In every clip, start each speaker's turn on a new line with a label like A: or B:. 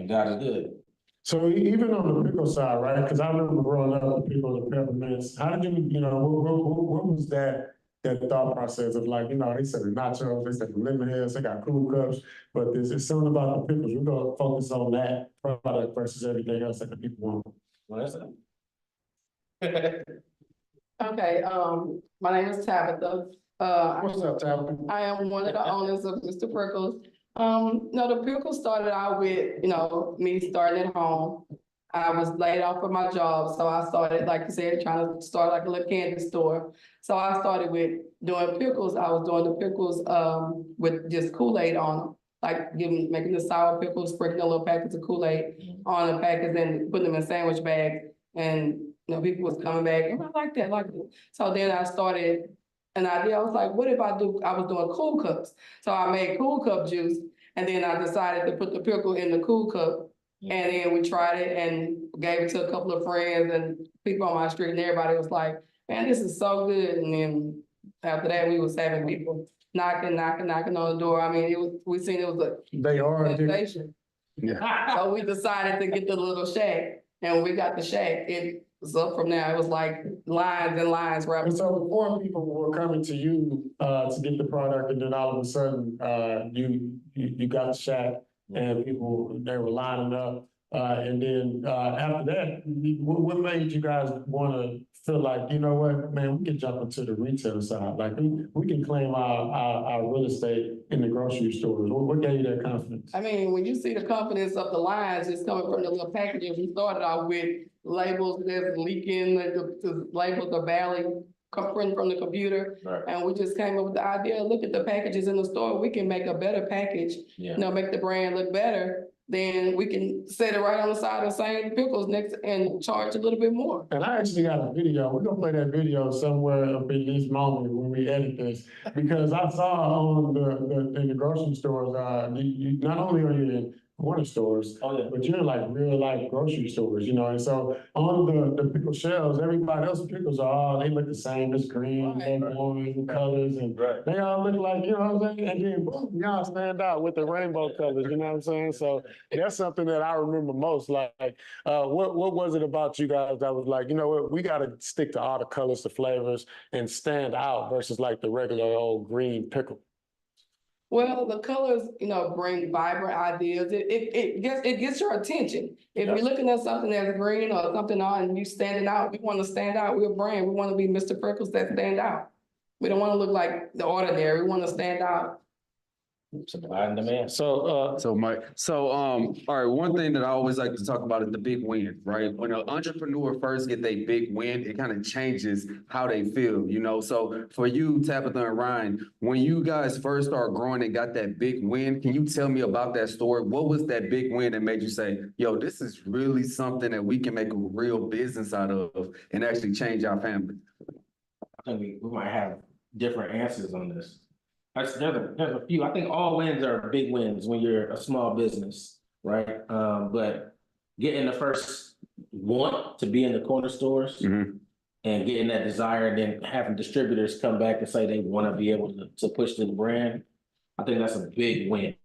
A: and God is good.
B: So even on the pickle side, right? Because I remember growing up with pickle and peppermints. How did you, what was that thought process of like, they said the nachos, they said the lemon heads, they got cool cups, but there's something about the pickles. We're gonna focus on that product versus everything else that the people want.
A: Well, that's it.
C: Okay, my name is Tabitha.
B: What's up, Tabitha?
C: I am one of the owners of Mr. Prickles. No, the Prickles started out with, me starting at home. I was laid off from my job, so I started, like you said, trying to start like a little candy store. So I started with doing pickles. I was doing the pickles with just Kool-Aid on them, like making the sour pickles, sprinkling a little packets of Kool-Aid on the packets and putting them in sandwich bags. And people was coming back, and I like that, So then I started an idea. I was like, what if I was doing cool cups. So I made cool cup juice, and then I decided to put the pickle in the cool cup. And then we tried it and gave it to a couple of friends and people on my street, and everybody was like, man, this is so good. And then after that, we was having people knocking on the door. I mean, we seen it was a sensation. Yeah. So we decided to get the little shack, and when we got the shack, it was up from there. It was like lines and lines. Right.
B: And so before people were coming to you to get the product, and then all of a sudden you got the shack, and people, they were lining up. And then after that, what made you guys want to feel like, you know what, man, we can jump into the retail side. Like we can claim our real estate in the grocery stores. What gave you that confidence? I
C: mean, when you see the confidence of the lines just coming from the little packages, we started out with labels that's leaking, the labels are barely printed from the computer. Right. And we just came up with the idea, look at the packages in the store, we can make a better package, make the brand look better. Then we can set it right on the side of the same pickles next and charge a little bit more.
B: And I actually got a video. We're gonna play that video somewhere up in this moment when we edit this, because I saw on in the grocery stores, you not only are you in corner stores, but you're in like real life grocery stores, and so on the pickle shelves, everybody else's pickles they look the same, it's green, orange colors, and they all look like, you know what I'm saying? And then boom, y'all stand out with the rainbow colors, you know what I'm saying? So that's something that I remember most. Like, what was it about you guys that was like, you know what, we gotta stick to all the colors, the flavors, and stand out versus like the regular old green pickle?
C: Well, the colors, bring vibrant ideas. It gets your attention. If you're looking at something that's green or something and you standing out, we want to stand out. We're a brand. We want to be Mr. Prickles that stand out. We don't want to look like the ordinary. We want to stand out.
A: Supply and demand.
D: So Mike, all right, one thing that I always like to talk about is the big win, right? When an entrepreneur first get their big win, it kind of changes how they feel, So for you, Tabitha and Ryan, when you guys first start growing and got that big win, can you tell me about that story? What was that big win that made you say, yo, this is really something that we can make a real business out of and actually change our family?
A: I think we might have different answers on this. There's a few. I think all wins are big wins when you're a small business, right? But getting the first want to be in the corner stores and getting that desire, and then having distributors come back and say they want to be able to push the brand, I think that's a big win,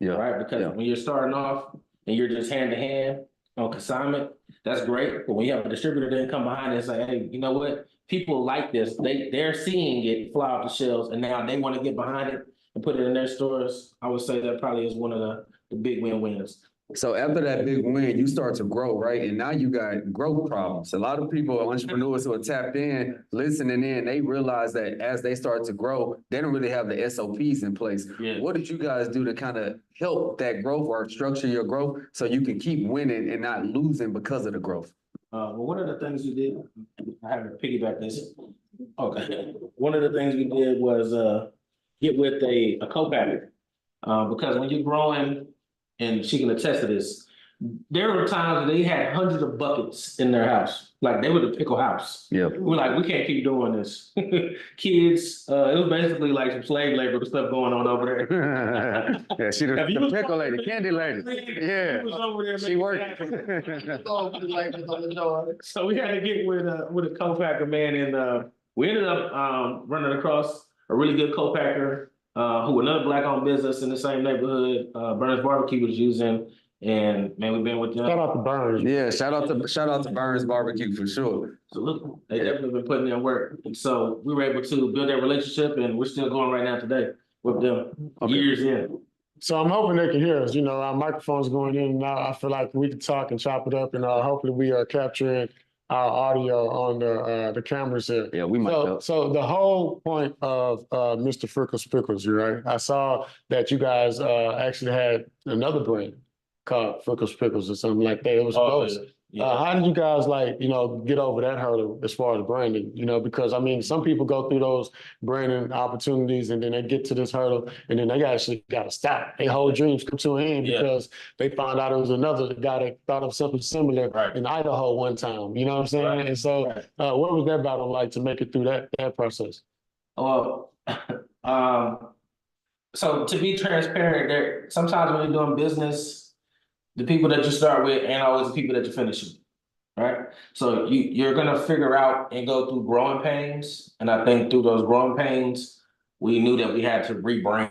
A: right? Because when you're starting off and you're just hand to hand on consignment, that's great. But when you have a distributor then come behind and say, hey, you know what? People like this. They're seeing it fly off the shelves, and now they want to get behind it and put it in their stores. I would say that probably is one of the big wins.
D: So after that big win, you start to grow, right? And now you got growth problems. A lot of people, entrepreneurs who are tapped in, listening in, they realize that as they start to grow, they don't really have the SOPs in place. Yeah. What did you guys do to kind of help that growth or structure your growth so you can keep winning and not losing because of the growth?
A: Well, one of the things we did, I have to piggyback this. Okay. One of the things we did was get with a co-packer. Because when you're growing, and she can attest to this, there were times they had hundreds of buckets in their house. Like they were the pickle house. Yeah. We're like, we can't keep doing this. Kids, it was basically like some slave labor stuff going on over there.
D: Yeah, she the pickle lady, candy lady. Yeah. She worked.
A: So we had to get with a co-packer, man, and we ended up running across a really good co-packer who another Black-owned business in the same neighborhood, Burns Barbecue, was using. And man, we've been with them.
B: Shout out to Burns.
D: Yeah, shout out to Burns Barbecue for sure.
A: So look, they definitely been putting in work. And so we were able to build that relationship and we're still going right now today with them years in.
B: So I'm hoping they can hear us. You know, our microphone's going in and out. I feel like we can talk and chop it up, and hopefully we are capturing our audio on the cameras here.
D: Yeah, we might help.
B: So the whole point of Mr. Frickles Pickles, right? I saw that you guys actually had another brand called Frickles Pickles or something like that. It was close. How did you guys get over that hurdle as far as branding? You know, because I mean, some people go through those branding opportunities and then they get to this hurdle and then they actually got to stop. Their whole dreams come to an end because they found out it was another guy that thought of something similar in Idaho one time. You know what I'm saying?
A: Right.
B: And so, what was that battle like to make it through that process?
A: Well, so to be transparent, there sometimes when you're doing business, the people that you start with ain't always the people that you finish with, right? So you're gonna figure out and go through growing pains, and I think through those growing pains, we knew that we had to rebrand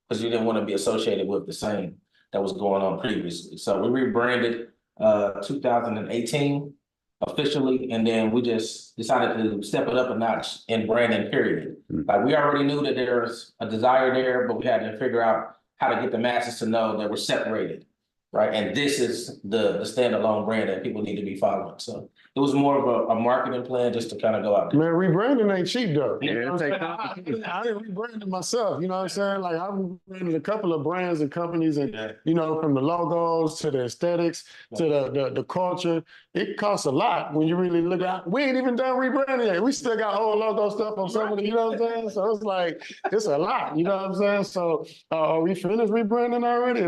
A: because you didn't want to be associated with the same that was going on previously. So we rebranded 2018 officially, and then we just decided to step it up a notch in branding, period. Like we already knew that there was a desire there, but we had to figure out how to get the masses to know that we're separated. Right, and this is the standalone brand that people need to be following. So it was more of a marketing plan just to kind of go out there.
B: Man, rebranding ain't cheap though.
D: Yeah,
B: I didn't rebrand it myself. You know what I'm saying? Like I rebranded a couple of brands and companies, and you know, from the logos to the aesthetics to the culture. It costs a lot when you really look at. We ain't even done rebranding yet. We still got old logo stuff on some of the. You know what I'm saying? So it's like it's a lot. You know what I'm saying? So are we finished rebranding already?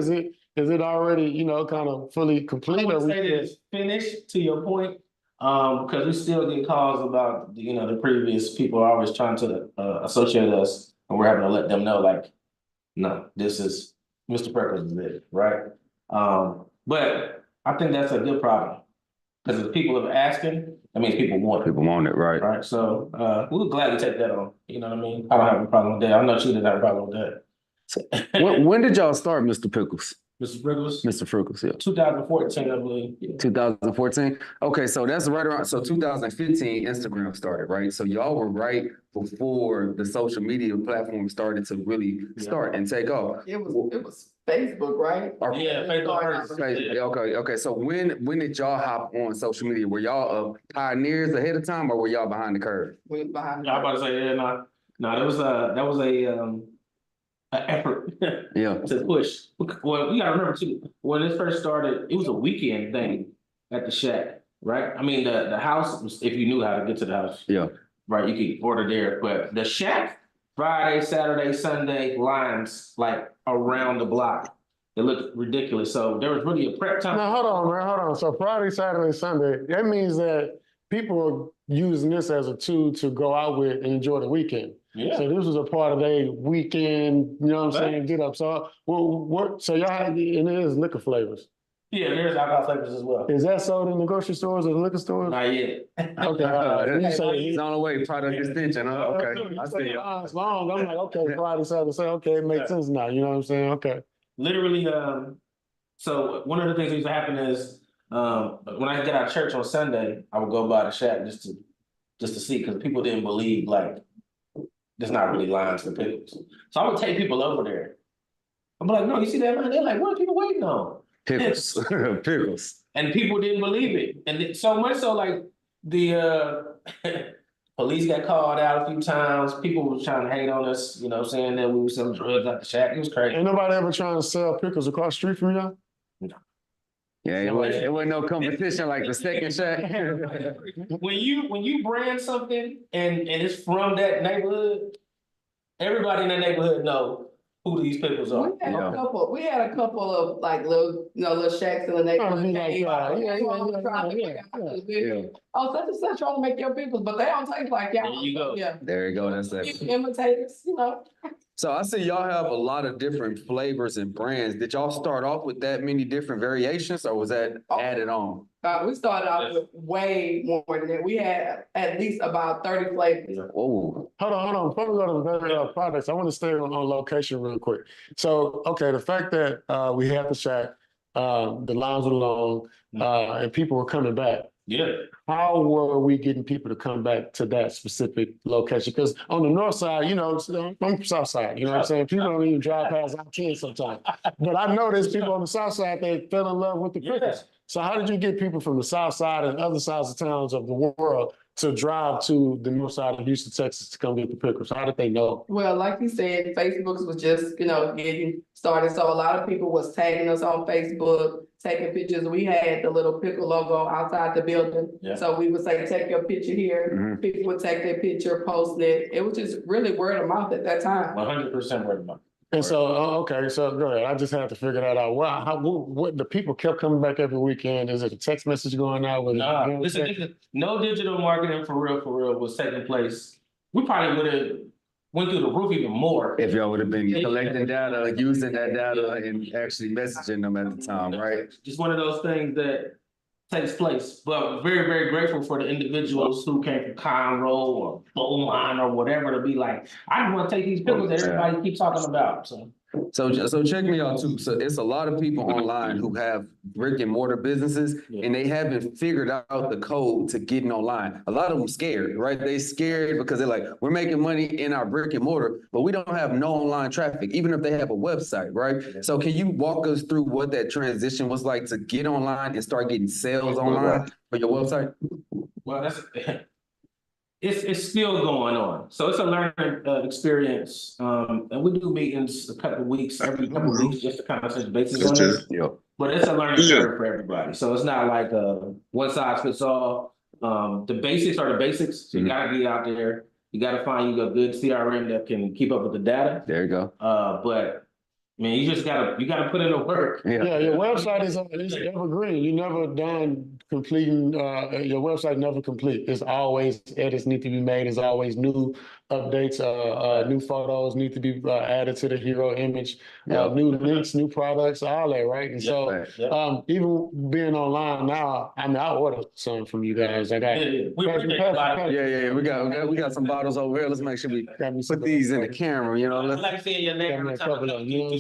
B: Is it already, you know, kind of fully complete?
A: I would say that it's finished to your point, because we still get calls about, the previous people are always trying to associate us, and we're having to let them know, like, no, this is Mr. Perkins is it, right? But I think that's a good problem, because if people are asking, that means people want it.
D: People want it, right?
A: Right, so we would gladly take that on. You know what I mean? I don't have a problem with that. I know she didn't have a problem with that.
D: When did y'all start, Mr. Pickles?
A: Mr. Friggles?
D: Mr. Frickles, yeah.
A: 2014, I believe. Yeah.
D: 2014? Okay, so that's right around, so 2015, Instagram started, right? So y'all were right before the social media platform started to really start and take off.
C: It was Facebook, right?
A: Yeah, Facebook first.
D: Okay. So when did y'all hop on social media? Were y'all pioneers ahead of time, or were y'all behind the curve?
C: We behind.
A: I'm about to say, no, that was an effort to push. Well, we gotta remember too, when this first started, it was a weekend thing at the Shack, right? I mean, the house was, if you knew how to get to the house.
D: Yeah.
A: Right, you could order there, but the Shack, Friday, Saturday, Sunday, lines like around the block. It looked ridiculous. So there was really a prep time.
B: Now, hold on, man, hold on. So Friday, Saturday, Sunday, that means that people are using this as a tool to go out with and enjoy the weekend.
A: Yeah.
B: So this was a part of a weekend, you know what I'm saying, get up. So so y'all had, and it is liquor flavors.
A: Yeah, there's alcohol flavors as well.
B: Is that sold in the grocery stores or the liquor stores?
A: Not yet.
B: Okay.
D: It's on the way, product extension, huh? Okay. I see you.
B: It's long. I'm like, okay, Friday, Saturday, Sunday, okay, it makes sense now. You know what I'm saying? Okay.
A: Literally, so one of the things that used to happen is when I get out of church on Sunday, I would go by the Shack just to see, because people didn't believe, like, there's not really lines for pickles. So I would take people over there. I'm like, no, you see that line? They're like, what are people waiting on?
D: Pickles. Pickles.
A: And people didn't believe it. And so much so, like, the police got called out a few times. People were trying to hate on us, saying that we were selling drugs at the Shack. It was crazy.
B: Ain't nobody ever trying to sell pickles across the street from y'all?
A: No.
D: Yeah, it wasn't no competition like the second Shack.
A: When you brand something and it's from that neighborhood, everybody in that neighborhood know who these pickles are.
C: We had a couple of like little shacks in the neighborhood. Oh, such and such trying to make your pickles, but they don't taste like y'all.
A: There you go.
C: Yeah.
D: There you go. That's that.
C: Imitators,
D: So I see y'all have a lot of different flavors and brands. Did y'all start off with that many different variations, or was that added on?
C: We started out with way more than that. We had at least about 30 flavors.
D: Oh,
B: Hold on. Before we go to the products, I want to stay on location real quick. So, okay, the fact that we have the Shack, the lines were long, and people were coming back.
A: Yeah.
B: How were we getting people to come back to that specific location? Because on the north side, you know, I'm from south side, you know what I'm saying? People don't even drive past our kids sometimes. But I know there's people on the south side that fell in love with the crickets. So how did you get people from the south side and other sides of towns of the world to drive to the north side of Houston, Texas to come get the pickles? How did they know?
C: Well, like you said, Facebook was just, getting started. So a lot of people was tagging us on Facebook, taking pictures. We had the little pickle logo outside the building.
A: Yeah.
C: So we would say, take your picture here. People would take their picture, post it. It was just really word of mouth at that time.
A: 100% word of mouth.
B: And so, okay, so go ahead. I just had to figure that out. What the people kept coming back every weekend? Is it a text message going out with?
A: Nah, listen, no digital marketing for real was taking place. We probably would have went through the roof even more.
D: If y'all would have been collecting data, like using that data and actually messaging them at the time, right?
A: Just one of those things that takes place. But very, very grateful for the individuals who came from Conroe or Bowline or whatever to be like, I just want to take these pickles that everybody keeps talking about.
D: So check me out too. So it's a lot of people online who have brick and mortar businesses and they haven't figured out the code to getting online. A lot of them scared, right? They scared because they're like, we're making money in our brick and mortar, but we don't have no online traffic, even if they have a website, right? So can you walk us through what that transition was like to get online and start getting sales online for your website?
A: Well, it's still going on. So it's a learning experience. And we do meetings every couple of weeks, just to kind of touch bases on this. But it's a learning curve for everybody. So it's not like one size fits all. The basics are the basics. So you gotta get out there. You gotta find you a good CRM that can keep up with the data.
D: There you go.
A: But man, you gotta put in the work.
B: Yeah, your website is evergreen. You never done completing, your website never complete. There's always edits need to be made. There's always new updates, new photos need to be added to the hero image, new links, new products, all that, right? And so even being online now, I mean, I ordered some from you guys. I got we got some bottles over here. Let's make sure we put these in the camera, you know.
A: I like seeing your name every time.
B: You know what I'm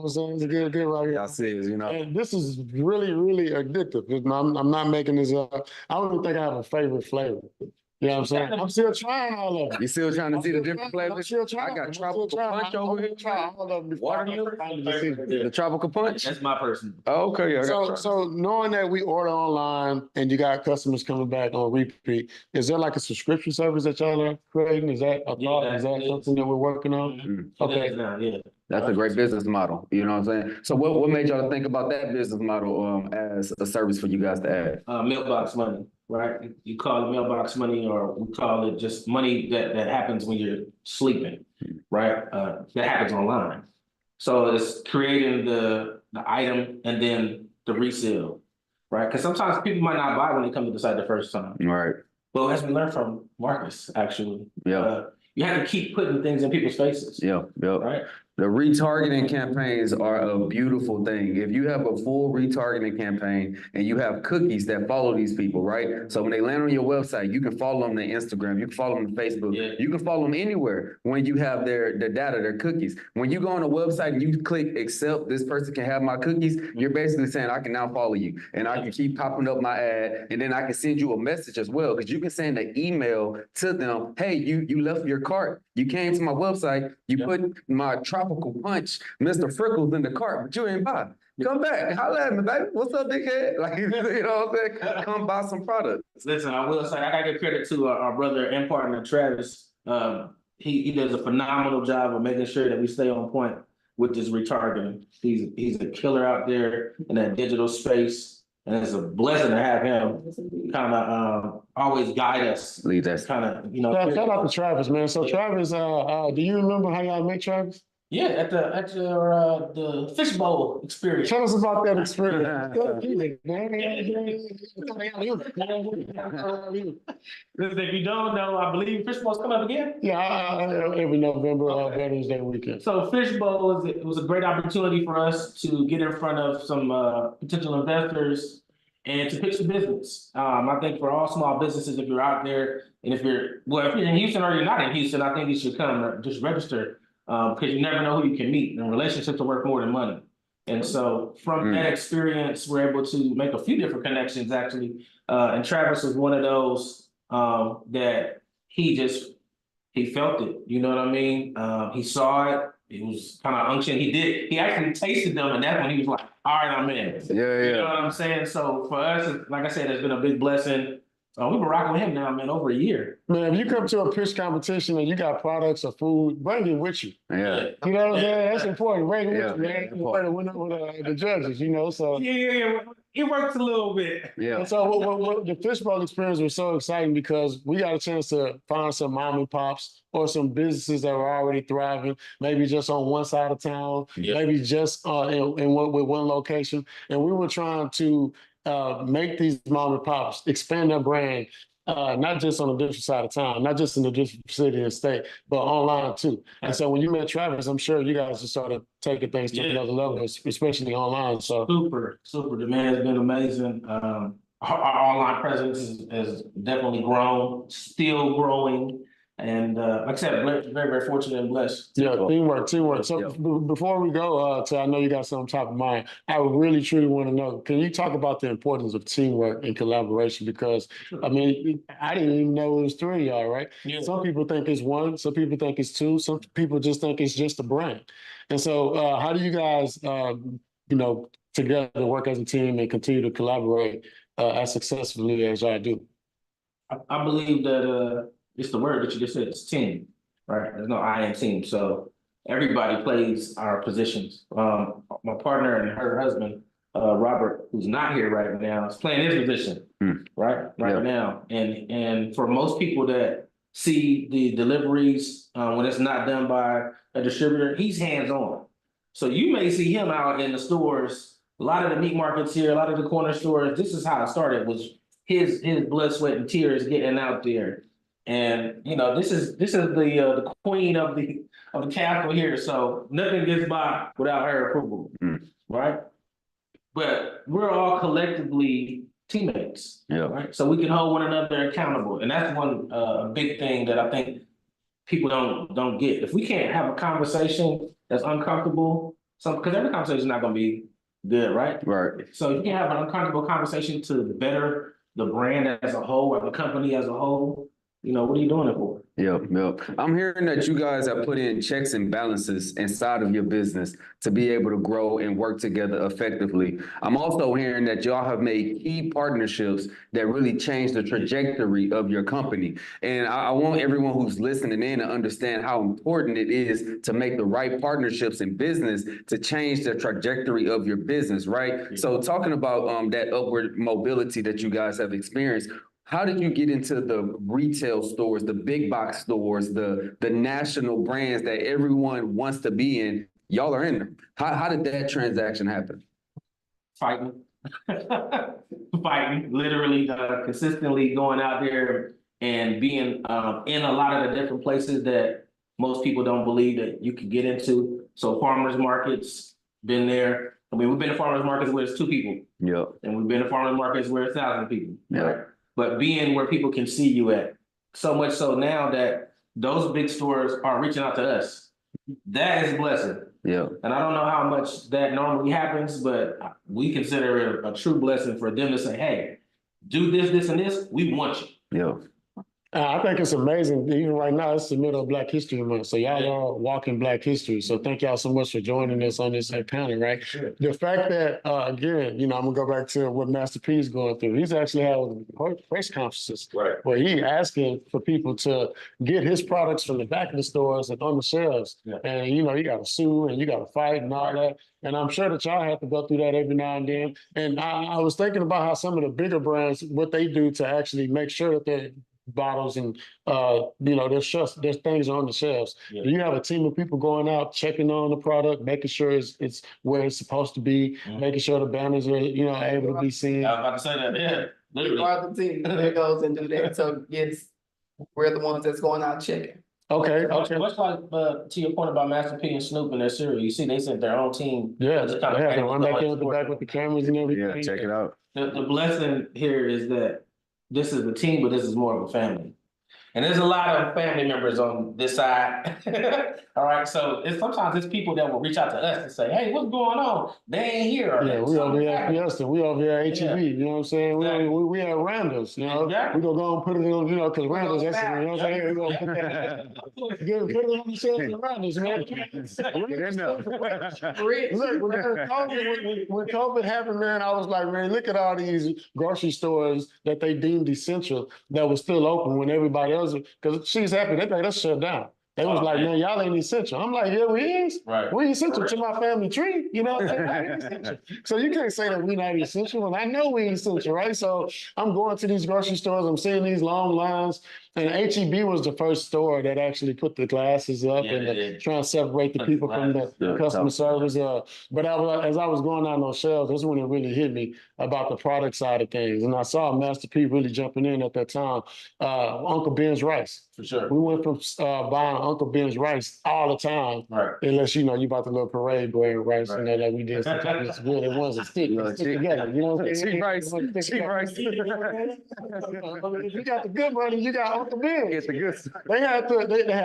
B: saying? It's good right here.
D: I see it, you know.
B: And this is really, really addictive. I'm not making this up. I don't even think I have a favorite flavor. You know what I'm saying? I'm still trying all of them.
D: You still trying to see the different flavors?
B: I'm still trying.
D: I got tropical punch over here.
B: All of them before
D: The tropical punch?
A: That's my person.
D: Oh, okay. Yeah,
B: so knowing that we order online and you got customers coming back on repeat, is there like a subscription service that y'all are creating? Is that a thought? Is that something that we're working on?
A: Okay.
D: That's a great business model. You know what I'm saying? So what made y'all think about that business model as a service for you guys to add?
A: Mailbox money, right? You call it mailbox money, or we call it just money that happens when you're sleeping, right? That happens online. So it's creating the item and then the resale, right? Because sometimes people might not buy when they come to the site the first time.
D: Right.
A: Well, as we learned from Marcus, actually,
D: you
A: have to keep putting things in people's faces. Right.
D: The retargeting campaigns are a beautiful thing. If you have a full retargeting campaign and you have cookies that follow these people, right? So when they land on your website, you can follow them on Instagram, you can follow them on Facebook, you can follow them anywhere when you have their data, their cookies. When you go on a website and you click accept, this person can have my cookies, you're basically saying I can now follow you and I can keep popping up my ad, and then I can send you a message as well, because you can send an email to them. Hey, you left your cart. You came to my website, you put my tropical punch, Mr. Frickles in the cart, but you ain't buy. Come back, holla at me, baby. What's up, dickhead? Like, you know what I'm saying? Come buy some products.
A: Listen, I will say, I gotta give credit to our brother and partner, Travis. He does a phenomenal job of making sure that we stay on point with this retargeting. He's a killer out there in that digital space. And it's a blessing to have him kind of always guide us.
D: Lead us.
A: Kind of,
B: Shout out to Travis, man. So Travis, do you remember how y'all met Travis?
A: Yeah, at the fishbowl experience.
B: Tell us about that experience.
A: Listen, if you don't know, I believe Fishbowl's coming up again.
B: Yeah, every November, Veterans Day weekend.
A: So Fishbowl was a great opportunity for us to get in front of some potential investors and to pitch the business. I think for all small businesses, if you're out there and if you're in Houston or you're not in Houston, I think you should come just register. Because you never know who you can meet, and relationships are worth more than money. And so from that experience, we're able to make a few different connections actually. And Travis was one of those that he felt it. You know what I mean? He saw it. It was kind of unction. He actually tasted them, and that's when he was like, all right, I'm in.
D: Yeah,
A: You know what I'm saying? So for us, like I said, it's been a big blessing. We've been rocking with him now, man, over a year.
B: Man, if you come to a pitch competition and you got products or food, bring it with you.
D: Yeah.
B: You know what I'm saying? That's important. Bring it
D: Yeah,
B: with you, man. You better win it with the judges, you know. So
A: Yeah, it works a little bit.
D: Yeah.
B: and so the fishbowl experience was so exciting because we got a chance to find some mom and pops or some businesses that were already thriving, maybe just on one side of town, maybe just with one location. And we were trying to make these mom and pops expand their brand, not just on a different side of town, not just in a different city and state, but online too. And so when you met Travis, I'm sure you guys just started taking things to another level, especially online. So
A: Super. The man has been amazing. Our online presence has definitely grown, still growing. And like I said, very fortunate and blessed.
B: yeah, teamwork. So before we go, I know you got something top of mind. I would really truly want to know. Can you talk about the importance of teamwork and collaboration? Because I mean, I didn't even know it was three of y'all, right?
A: Yeah.
B: Some people think it's one. Some people think it's two. Some people just think it's just a brand. And so, how do you guys, together work as a team and continue to collaborate as successfully as y'all do?
A: I believe that it's the word that you just said, it's team, right? There's no I in team. So everybody plays our positions. My partner and her husband, Robert, who's not here right now, is playing his position right now. And for most people that see the deliveries when it's not done by a distributor, he's hands-on. So you may see him out in the stores, a lot of the meat markets here, a lot of the corner stores. This is how it started, was his blood, sweat, and tears getting out there. And this is the queen of the castle here. So nothing gets by without her approval, right? But we're all collectively teammates, right? So we can hold one another accountable, and that's one big thing that I think people don't get. If we can't have a conversation that's uncomfortable, because every conversation is not going to be good, right?
D: Right.
A: So you can have an uncomfortable conversation to better the brand as a whole or the company as a whole. What are you doing it for?
D: Yep. I'm hearing that you guys have put in checks and balances inside of your business to be able to grow and work together effectively. I'm also hearing that y'all have made key partnerships that really change the trajectory of your company. And I want everyone who's listening in to understand how important it is to make the right partnerships in business to change the trajectory of your business, right? So talking about that upward mobility that you guys have experienced, how did you get into the retail stores, the big box stores, the national brands that everyone wants to be in? Y'all are in them. How did that transaction happen?
A: Fighting, literally consistently going out there and being in a lot of the different places that most people don't believe that you can get into. So farmers markets, been there. I mean, we've been to farmers markets where it's 2 people.
D: Yep.
A: And we've been to farmers markets where it's 1,000 people.
D: Yep.
A: Right? But being where people can see you at, so much so now that those big stores are reaching out to us. That is a blessing.
D: Yeah.
A: And I don't know how much that normally happens, but we consider it a true blessing for them to say, hey, do this, this, and this. We want you.
D: Yeah.
B: I think it's amazing. Even right now, it's the middle of Black History Month. So y'all are walking Black history. So thank y'all so much for joining us on this panel, right?
A: Sure.
B: The fact that, again, I'm going to go back to what Master P is going through. He's actually having press conferences where he's asking for people to get his products from the back of the stores and on the shelves.
A: Yeah.
B: And, you got to sue and you got to fight and all that. And I'm sure that y'all have to go through that every now and then. And I was thinking about how some of the bigger brands, what they do to actually make sure that they're bottles and there's things on the shelves.
A: Yeah.
B: Do you have a team of people going out checking on the product, making sure it's where it's supposed to be, making sure the banners are able to be seen?
A: I was about to say that. Yeah,
C: We
A: literally.
C: are the team that goes and do that. So yes, we're the ones that's going out checking.
B: Okay.
A: Much like to your point about Master P and Snoop and their cereal, you see they sent their own team.
B: Yeah,
A: Just
B: they
A: kind of
B: have to run back in the back with the cameras and everything.
D: Yeah, check it out.
A: The blessing here is that this is the team, but this is more of a family. And there's a lot of family members on this side. All right, so sometimes it's people that will reach out to us and say, hey, what's going on? They ain't here. Or
B: Yeah, we over here at
A: something
B: Fiesta, we over here at
A: Yeah.
B: HEB, you know what I'm saying?
A: Exactly.
B: We at Randall's, you know?
A: Exactly.
B: We gonna go and put it on, you know, cause Randall's, that's, you know what I'm saying? We gonna put that, put it on the shelves at Randall's, man.
D: Get in there.
C: Rich.
B: Look, when COVID happened, man, I was like, man, look at all these grocery stores that they deemed essential that was still open when everybody else, because she's happy, they got us shut down. They was
A: Oh,
B: like,
A: man.
B: man, y'all ain't essential. I'm like, yeah, we is.
A: Right.
B: We essential to my family tree, you know? They not essential. So you can't say that we not essential, and I know we essential, right? So I'm going to these grocery stores, I'm seeing these long lines, and HEB was the first store that actually put the glasses up
A: Yeah,
B: and
A: they did.
B: trying to separate the
A: Put the
B: people from the
D: Yeah,
B: customer
D: tough.
B: service. But as I was going down those shelves, that's when it really hit me about the product side of things. And I saw Master P really jumping in at that time. Uncle Ben's rice.
A: For sure.
B: We went from buying Uncle Ben's rice all the time,
A: Right.
B: unless you know you about the little parade wearing rice, you know,
A: Right.
B: like we did. It's good. It was a stick.
D: Yeah,
B: It stick
D: cheap-
B: together. You know what I'm saying?
D: cheap rice,
B: It was stick
D: cheap
B: together.
D: rice.
B: If you got the good money, you got Uncle Ben's.
D: Get the good stuff.
B: They had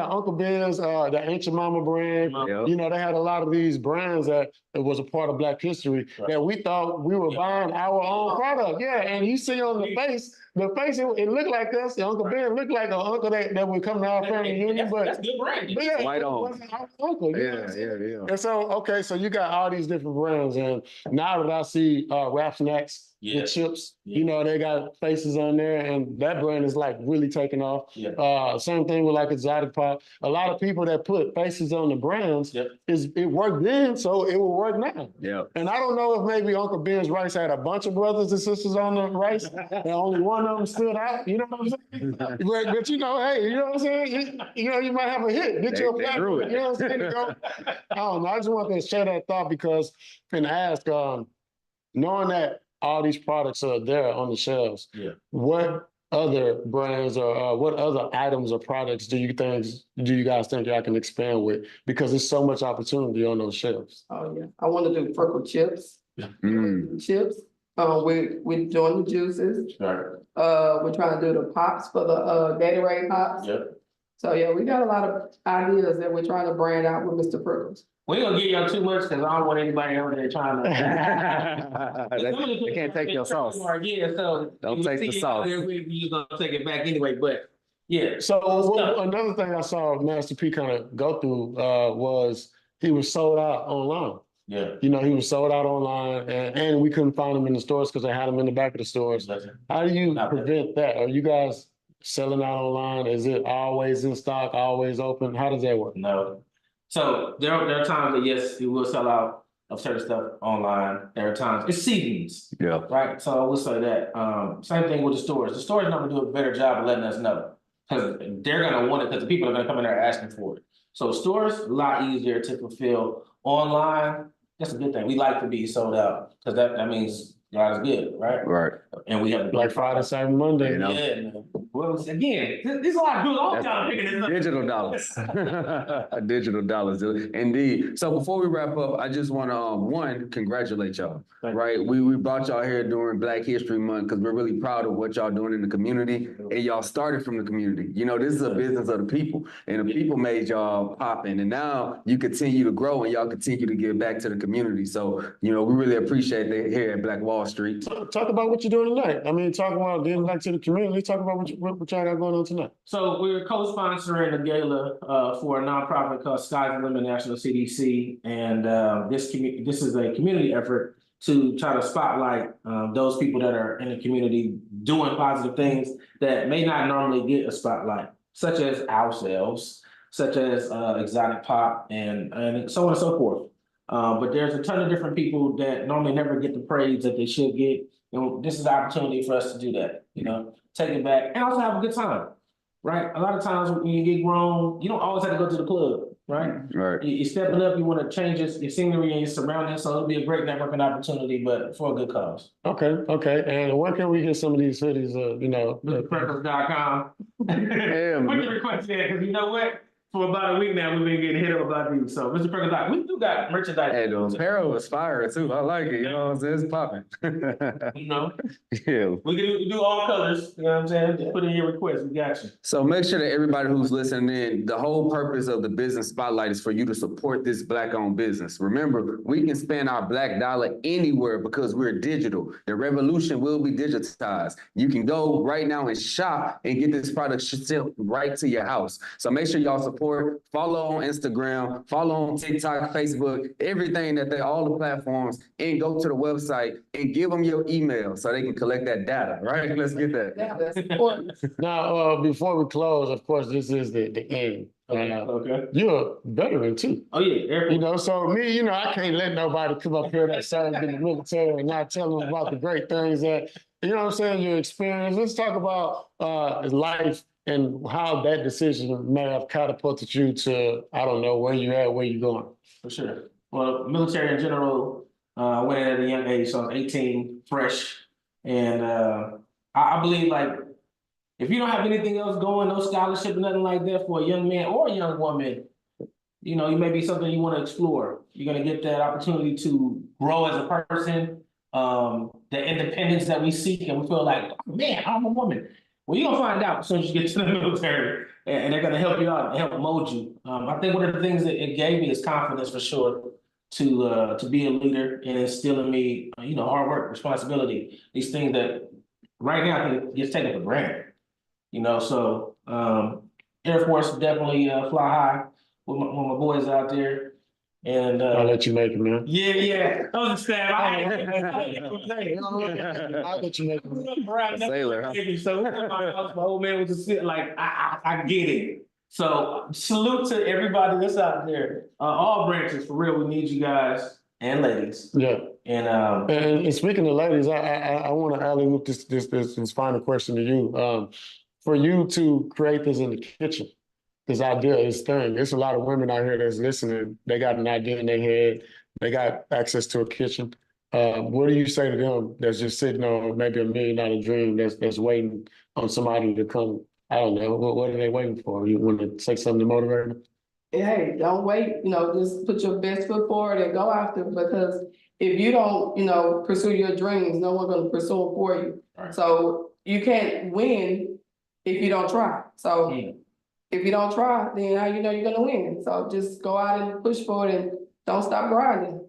B: Uncle Ben's, the Ancient Mama brand.
D: Yep.
B: You know, they had a lot of these brands that was a part of Black history
A: Right.
B: that we thought we were buying our own product. Yeah, and you see on the face, it looked like us. The Uncle Ben looked like an uncle that would come to our family reunion,
A: That's
B: but
A: good branding.
B: yeah,
D: White
B: it
D: on.
B: wasn't our uncle. You know what
D: Yeah,
B: I'm saying?
D: yeah.
B: And so, okay, so you got all these different brands, and now that I see Rap Snacks
A: Yeah.
B: with chips,
A: Yeah.
B: you know, they got faces on there, and that brand is like really taking off.
A: Yeah.
B: Same thing with like Exotic Pop. A lot of people that put faces on the brands,
A: Yep.
B: it worked then, so it will work now.
D: Yeah.
B: And I don't know if maybe Uncle Ben's rice had a bunch of brothers and sisters on the rice, and only one of them stood out. You know what I'm saying? But you know, hey, you know what I'm saying? You know, you might have a hit. Get you a
D: They
B: flat
D: grew
B: one,
D: it.
B: you know what I'm saying? To go. I don't know. I just wanted to share that thought because and ask, knowing that all these products are there on the shelves,
A: Yeah.
B: what other brands or what other items or products do you guys think y'all can expand with? Because there's so much opportunity on those shelves.
C: Oh, yeah. I want to do purple chips.
D: Mm.
C: Chips. We're doing the juices.
A: Right.
C: We're trying to do the pops for the Gatorade pops.
A: Yep.
C: So yeah, we got a lot of ideas that we're trying to brand out with Mr. Prickles.
A: We ain't gonna give y'all too much because I don't want anybody over there trying to.
D: They can't take your sauce.
A: Yeah, so.
D: Don't
A: you
D: take
A: see
D: the
A: it
D: sauce.
A: out there, we gonna take it back anyway, but yeah.
B: So another thing I saw Master P kind of go through was he was sold out online.
A: Yeah.
B: You know, he was sold out online and we couldn't find him in the stores because they had him in the back of the stores. How do you prevent that? Are you guys selling out online? Is it always in stock, always open? How does that work?
A: No. So there are times that yes, we will sell out of certain stuff online. There are times it's seasons.
D: Yeah.
A: Right. So I will say that. Same thing with the stores. The stores never do a better job of letting us know because they're gonna want it because the people are gonna come in there asking for it. So stores a lot easier to fulfill. Online, that's a good thing. We like to be sold out because that means God is good, right?
D: Right.
A: And we have
B: Like Friday, Saturday, Monday.
D: You know?
A: Yeah, man. Well, again, there's a lot of good all time picking this up.
D: Digital dollars. Digital dollars, indeed. So before we wrap up, I just want to congratulate y'all.
A: Thank
D: Right, we brought y'all here during Black History Month because we're really proud of what y'all doing in the community, and y'all started from the community. You know, this is a business of the people, and the people made y'all popping, and now you continue to grow and y'all continue to give back to the community. So, you know, we really appreciate it here at Black Wall Street.
B: Talk about what you're doing tonight. I mean, talk about giving back to the community. Talk about what y'all got going on tonight.
A: So we're co-sponsoring a gala for a nonprofit called Sky's the Limit National CDC, and this is a community effort to try to spotlight those people that are in the community doing positive things that may not normally get a spotlight, such as ourselves, such as Exotic Pop, and so on and so forth. But there's a ton of different people that normally never get the praise that they should get. And this is the opportunity for us to do that, you know, take it back and also have a good time, right? A lot of times when you get grown, you don't always have to go to the club, right?
D: Right.
A: You're stepping up, you want to change your scenery and your surroundings, so it'll be a great networking opportunity, but for a good cause.
B: Okay. And where can we get some of these hoodies?
A: Freckles.com.
D: Yeah,
A: Put your request in, because you know what? for about a week now, we've been getting hit up about these. So, Mr. Perkins, like, we do got merchandise.
D: Hey, the apparel was fire too. I like it. You know what I'm saying? It's popping.
A: You know,
D: Yeah.
A: we do all colors. You know what I'm saying? Just put in your request. We got you.
D: So make sure that everybody who's listening in, the whole purpose of the business spotlight is for you to support this Black-owned business. Remember, we can spend our Black dollar anywhere because we're digital. The revolution will be digitized. You can go right now and shop and get this product shipped right to your house. So make sure y'all support, follow on Instagram, follow on TikTok, Facebook, everything all the platforms, and go to the website and give them your email so they can collect that data, right? Let's get that.
C: Yeah, that's important.
B: Now, before we close, of course, this is the end.
A: Okay.
B: You're a veteran too.
A: Oh yeah,
B: You know, so me, I can't let nobody come up here that served in the military and not tell them about the great things that, your experience. Let's talk about life and how that decision may have catapulted you to, I don't know, where you're at, where you're going.
A: For sure. Well, military in general, I went in at a young age, so I was 18, fresh. And I believe like if you don't have anything else going, no scholarship, nothing like that for a young man or a young woman, you may be something you want to explore. You're going to get that opportunity to grow as a person, the independence that we seek, and we feel like, oh, man, I'm a woman. Well, you're going to find out as soon as you get to the military, and they're going to help you out and help mold you. I think one of the things that it gave me is confidence for sure to be a leader and instill in me, hard work, responsibility, these things that right now I think gets taken for granted. So Air Force definitely fly high with my boys out there. And
B: I'll let you make it, man.
A: yeah. I was a staff.
B: I'll let you make it.
D: Sailor, huh?
A: So my old man was just sitting like, I get it. So salute to everybody that's out there. All branches, for real, we need you guys and ladies.
B: Yeah.
A: And
B: speaking of ladies, I want to alley loop this final question to you. For you to create this in the kitchen, this idea, this thing, there's a lot of women out here that's listening. They got an idea in their head. They got access to a kitchen. What do you say to them that's just sitting on maybe $1 million dream that's waiting on somebody to come? I don't know. What are they waiting for? You want to say something to motivate them?
C: Hey, don't wait, just put your best foot forward and go after it, because if you don't, pursue your dreams, no one's gonna pursue them for you.
A: Right.
C: So you can't win if you don't try. So if you don't try, then how you know you're gonna win? So just go out and push for it and don't stop grinding.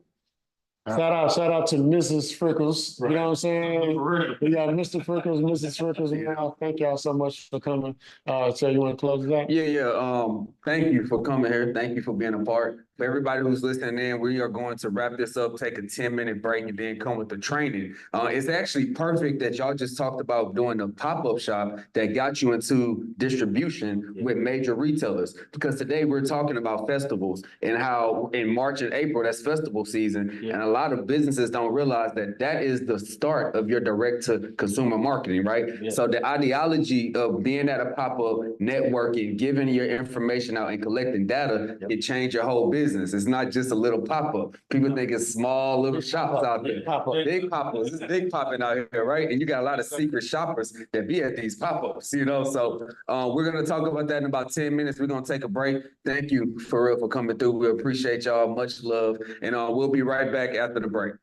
B: Shout out to Mrs. Frickles.
A: Right.
B: You know what I'm saying?
A: For real.
B: We got Mr. Frickles, Mrs. Frickles. Man, thank y'all so much for coming. So you want to close it out?
D: Yeah. Thank you for coming here. Thank you for being a part. For everybody who's listening in, we are going to wrap this up, take a 10-minute break, and then come with the training. It's actually perfect that y'all just talked about doing a pop-up shop that got you into distribution with major retailers. Because today we're talking about festivals and how in March and April, that's festival season.
A: Yeah.
D: And a lot of businesses don't realize that is the start of your direct-to-consumer marketing, right?
A: Yeah.
D: So the ideology of being at a pop-up, networking, giving your information out, and collecting data, it changed your whole business. It's not just a little pop-up. People think it's small little shops out there. Big pop-ups. It's big popping out here, right? And you got a lot of secret shoppers that be at these pop-ups, So we're going to talk about that in about 10 minutes. We're going to take a break. Thank you for real for coming through. We appreciate y'all. Much love. And we'll be right back after the break.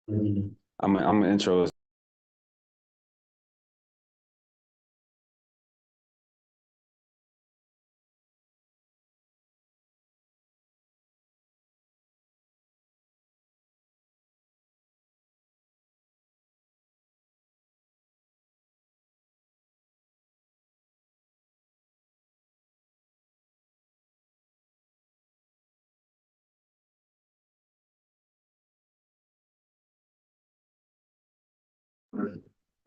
D: I'm gonna intro us.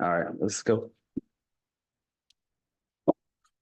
D: All right, let's go.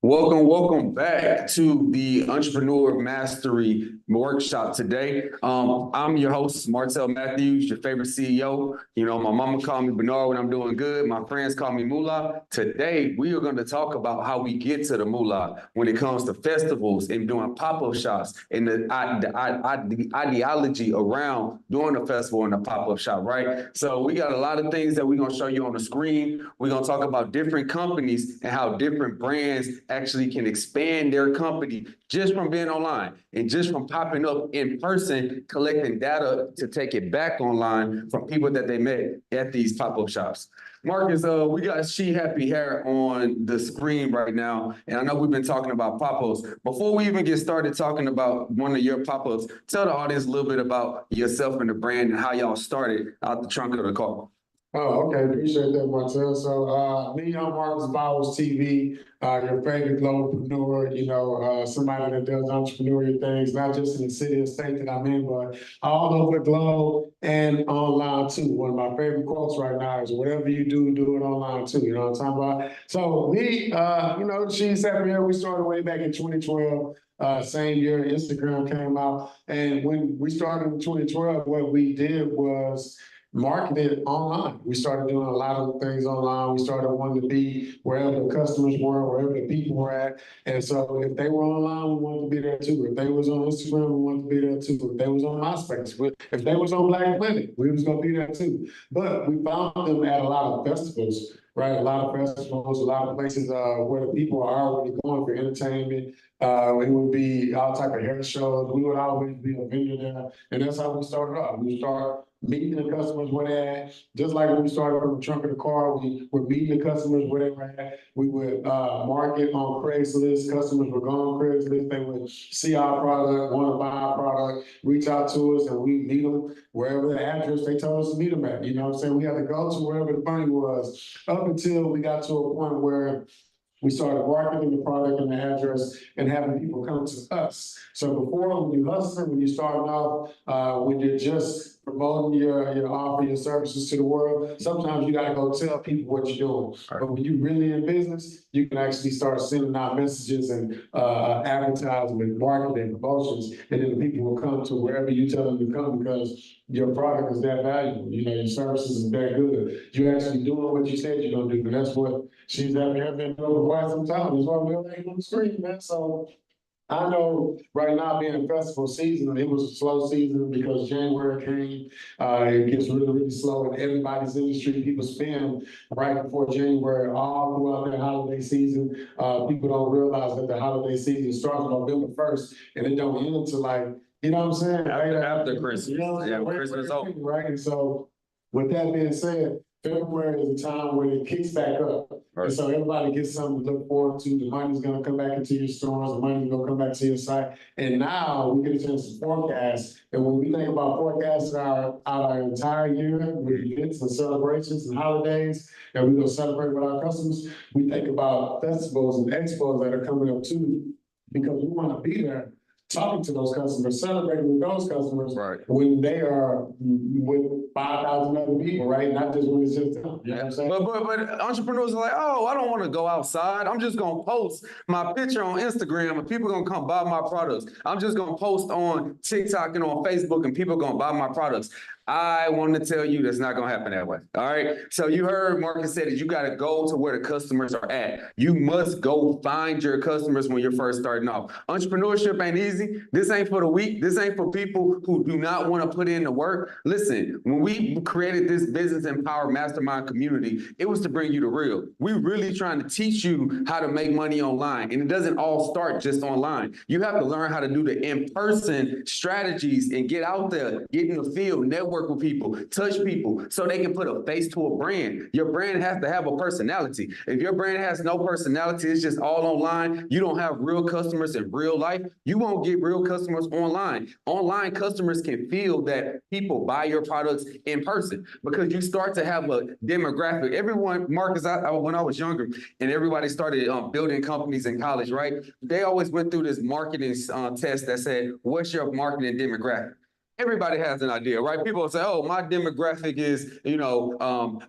D: Welcome back to the Entrepreneur Mastery Workshop today. I'm your host, Martell Matthews, your favorite CEO. You know, my mama called me Bernard when I'm doing good. My friends call me Moolah. Today, we are going to talk about how we get to the Moolah when it comes to festivals and doing pop-up shops and the ideology around doing a festival and a pop-up shop, right? So we got a lot of things that we're going to show you on the screen. We're going to talk about different companies and how different brands actually can expand their company just from being online and just from popping up in person, collecting data to take it back online from people that they met at these pop-up shops. Marcus, we got She Happy Hair on the screen right now, and I know we've been talking about pop-ups. Before we even get started talking about one of your pop-ups, tell the audience a little bit about yourself and the brand and how y'all started out the trunk of the car.
B: Oh, okay. Appreciate that, Martell. So, me, I'm Marcus Bowers TV, your favorite globalpreneur, somebody that does entrepreneurial things, not just in the city or state that I'm in, but all over the globe and online too. One of my favorite quotes right now is whatever you do, do it online too. You know what I'm talking about? So me, She's Happy Hair, we started way back in 2012. Same year Instagram came out. And when we started in 2012, what we did was marketed online. We started doing a lot of things online. We started wanting to be wherever the customers were, wherever the people were at. And so if they were online, we wanted to be there too. If they was on Instagram, we wanted to be there too. If they was on MySpace, if they was on Black Planet, we was gonna be there too. But we found them at a lot of festivals, right? A lot of festivals, a lot of places where the people are already going for entertainment. It would be all type of hair shows. We would always be a vendor there. And that's how we started off. We start meeting the customers where they're at. Just like when we started from the trunk of the car, we were meeting the customers where they were at. We would market on Craigslist. Customers would go on Craigslist. They would see our product, want to buy our product, reach out to us, and we meet them wherever the address they told us to meet them at. You know what I'm saying? We had to go to wherever the money was up until we got to a point where we started marketing the product and the address and having people come to us. So before, when you hustling, when you're starting off, when you're just promoting your offer, your services to the world, sometimes you gotta go tell people what you're doing. But when you're really in business, you can actually start sending out messages and advertisement, marketing, promotions, and then the people will come to wherever you tell them to come because your product is that valuable. You know, your services is that good. You're actually doing what you said you're gonna do. And that's what She's Happy Hair been doing for quite some time. That's why we're on the street, man. So I know right now being in festival season, it was a slow season because January came. It gets really, really slow in everybody's industry. People spend right before January all throughout their holiday season. People don't realize that the holiday season starts November 1st and it don't end until you know what I'm saying?
D: After Christmas.
B: You know what I'm saying?
D: Yeah, Christmas over.
B: Right. And so with that being said, February is a time where it kicks back up.
D: Right.
B: And so everybody gets something to look forward to. The money's gonna come back into your stores, the money's gonna come back to your site. And now we get a chance to forecast. And when we think about forecasting our entire year with events and celebrations and holidays, and we're gonna celebrate with our customers, we think about festivals and expos that are coming up too, because we wanna be there talking to those customers, celebrating with those customers
D: Right.
B: when they are with 5,000 other people, right? Not just when it's just them. You know what I'm saying?
D: But entrepreneurs are like, oh, I don't want to go outside. I'm just gonna post my picture on Instagram and people gonna come buy my products. I'm just gonna post on TikTok and on Facebook and people gonna buy my products. I want to tell you that's not going to happen that way. All right. So you heard Marcus said that you got to go to where the customers are at. You must go find your customers when you're first starting off. Entrepreneurship ain't easy. This ain't for the weak. This ain't for people who do not want to put in the work. Listen, when we created this Business Empower Mastermind community, it was to bring you the real. We really trying to teach you how to make money online. And it doesn't all start just online. You have to learn how to do the in-person strategies and get out there, get in the field, network network with people, touch people, so they can put a face to a brand. Your brand has to have a personality. If your brand has no personality, it's just all online, you don't have real customers in real life, you won't get real customers online. Online customers can feel that people buy your products in person because you start to have a demographic. Everyone, Marcus, when I was younger and everybody started building companies in college, right? They always went through this marketing test that said, what's your marketing demographic? Everybody has an idea, right? People say, oh, my demographic is,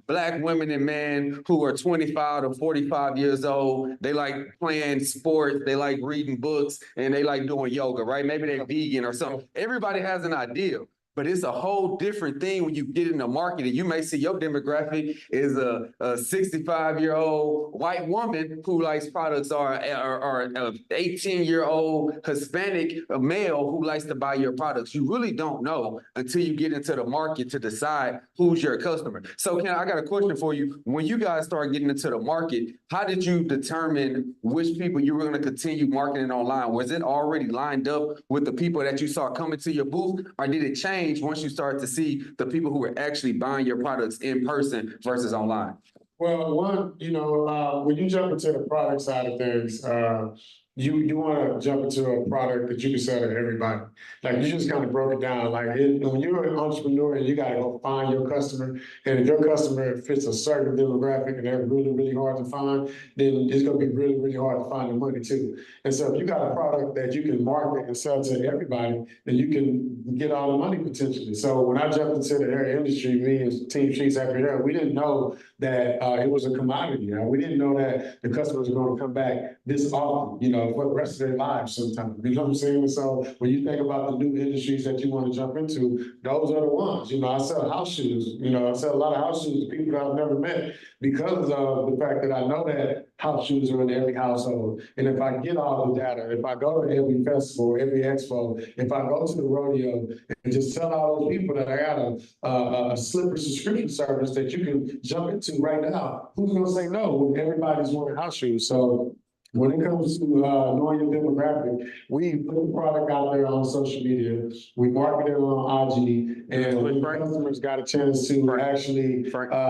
D: Black women and men who are 25 to 45 years old. They like playing sports. They like reading books and they like doing yoga, right? Maybe they're vegan or something. Everybody has an idea. But it's a whole different thing when you get in the market and you may see your demographic is a 65-year-old white woman who likes products or an 18-year-old Hispanic male who likes to buy your products. You really don't know until you get into the market to decide who's your customer. So I got a question for you. When you guys start getting into the market, how did you determine which people you were going to continue marketing online? Was it already lined up with the people that you saw coming to your booth, or did it change once you start to see the people who are actually buying your products in person versus online?
B: Well, one, when you jump into the product side of things, you want to jump into a product that you can sell to everybody. Like you just kind of broke it down. Like when you're an entrepreneur and you got to go find your customer, and if your customer fits a certain demographic and they're really, really hard to find, then it's going to be really, really hard to find the money too. And so if you got a product that you can market and sell to everybody, then you can get all the money potentially. So when I jumped into the hair industry, me and Team Streets Happy Hair, we didn't know that it was a commodity. We didn't know that the customers were going to come back this often, for the rest of their lives sometimes. You know what I'm saying? So when you think about the new industries that you want to jump into, those are the ones. I sell house shoes. I sell a lot of house shoes to people that I've never met because of the fact that I know that house shoes are in every household. And if I get all the data, if I go to every festival, every expo, if I go to the rodeo and just tell all those people that I got a slipper subscription service that you can jump into right now, who's going to say no when everybody's wearing house shoes? So when it comes to knowing your demographic, we put the product out there on social media, we market it on IG, and when customers got a chance to actually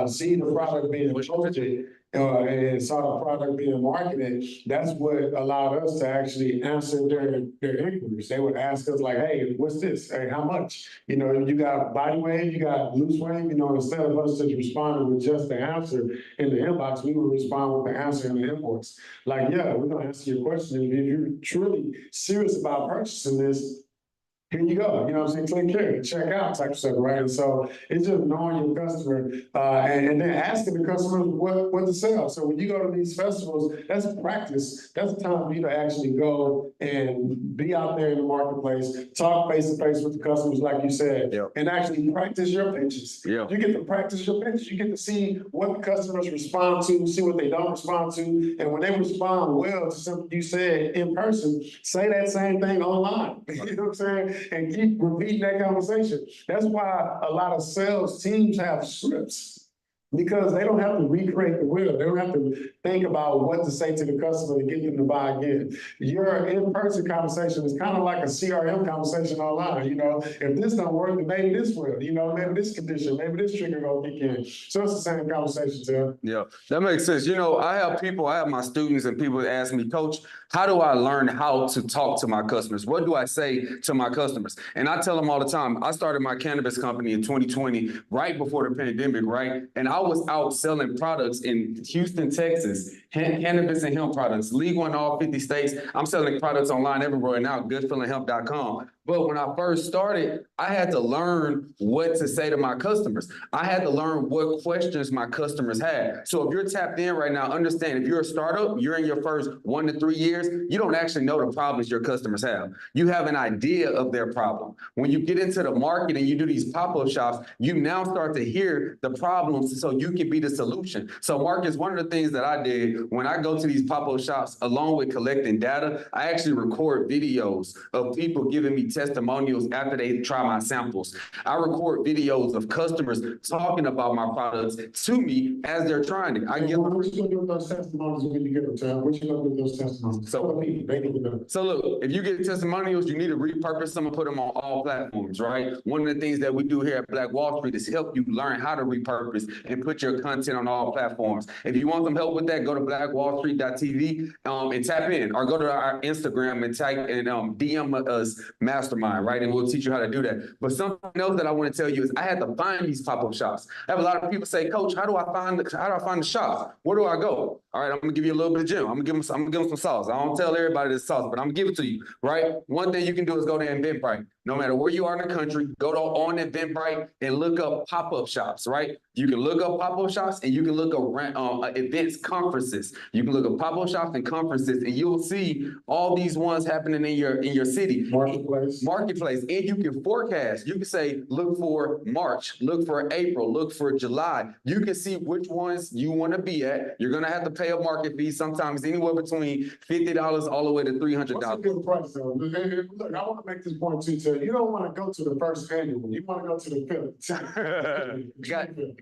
B: see the product being posted, and saw the product being marketed, that's what allowed us to actually answer their inquiries. They would ask us like, hey, what's this? Hey, how much? You got body weight, you got loose weight, instead of us just responding with just the answer in the inbox, we would respond with the answer in the inbox. Like, yeah, we're gonna answer your question. If you're truly serious about purchasing this, here you go. You know what I'm saying? Click here, check out type of stuff, right? And so it's just knowing your customer and then asking the customers what to sell. So when you go to these festivals, that's practice. That's the time for you to actually go and be out there in the marketplace, talk face to face with the customers, like you said, and actually practice your pitches. You get to practice your pitches. You get to see what the customers respond to, see what they don't respond to. And when they respond well to something you said in person, say that same thing online. You know what I'm saying? And keep repeating that conversation. That's why a lot of sales teams have scripts, because they don't have to recreate the wheel. They don't have to think about what to say to the customer to get them to buy again. Your in-person conversation is kind of like a CRM conversation online. If this don't work, then maybe this will. Maybe this condition, maybe this trigger gonna kick in. So it's the same conversation, Tim.
D: Yeah, that makes sense. I have my students and people ask me, Coach, how do I learn how to talk to my customers? What do I say to my customers? And I tell them all the time, I started my cannabis company in 2020, right before the pandemic, right? And I was out selling products in Houston, Texas, cannabis and hemp products, legal in all 50 states. I'm selling products online everywhere now, goodfeelinghemp.com. But when I first started, I had to learn what to say to my customers. I had to learn what questions my customers had. So if you're tapped in right now, understand if you're a startup, you're in your first 1 to 3 years, you don't actually know the problems your customers have. You have an idea of their problem. When you get into the market and you do these pop-up shops, you now start to hear the problems so you can be the solution. So Marcus, one of the things that I did when I go to these pop-up shops, along with collecting data, I actually record videos of people giving me testimonials after they try my samples. I record videos of customers talking about my products to me as they're trying it. I give
B: What you gonna do with those testimonies when you get them, Tim? What you gonna do with those testimonies?
D: So-
B: Tell the people, they need to know.
D: So look, if you get testimonials, you need to repurpose them and put them on all platforms, right? One of the things that we do here at Black Wall Street is help you learn how to repurpose and put your content on all platforms. If you want some help with that, go to blackwallstreet.tv and tap in, or go to our Instagram and type and DM us mastermind, right? And we'll teach you how to do that. But something else that I want to tell you is I had to find these pop-up shops. I have a lot of people say, Coach, how do I find the shops? Where do I go? All right, I'm gonna give you a little bit of gem. I'm gonna give them some sauce. I don't tell everybody this sauce, but I'm gonna give it to you, right? One thing you can do is go to Eventbrite. No matter where you are in the country, go to on Eventbrite and look up pop-up shops, right? You can look up pop-up shops and you can look up events, conferences. You can look up pop-up shops and conferences, and you'll see all these ones happening in your city. Marketplace. And you can forecast. You can say, look for March, look for April, look for July. You can see which ones you want to be at. You're gonna have to pay a market fee, sometimes anywhere between $50 all the way to $300.
B: What's a good price though? Look, I want to make this point too, Tim. You don't want to go to the first annual. You want to go to the fifth.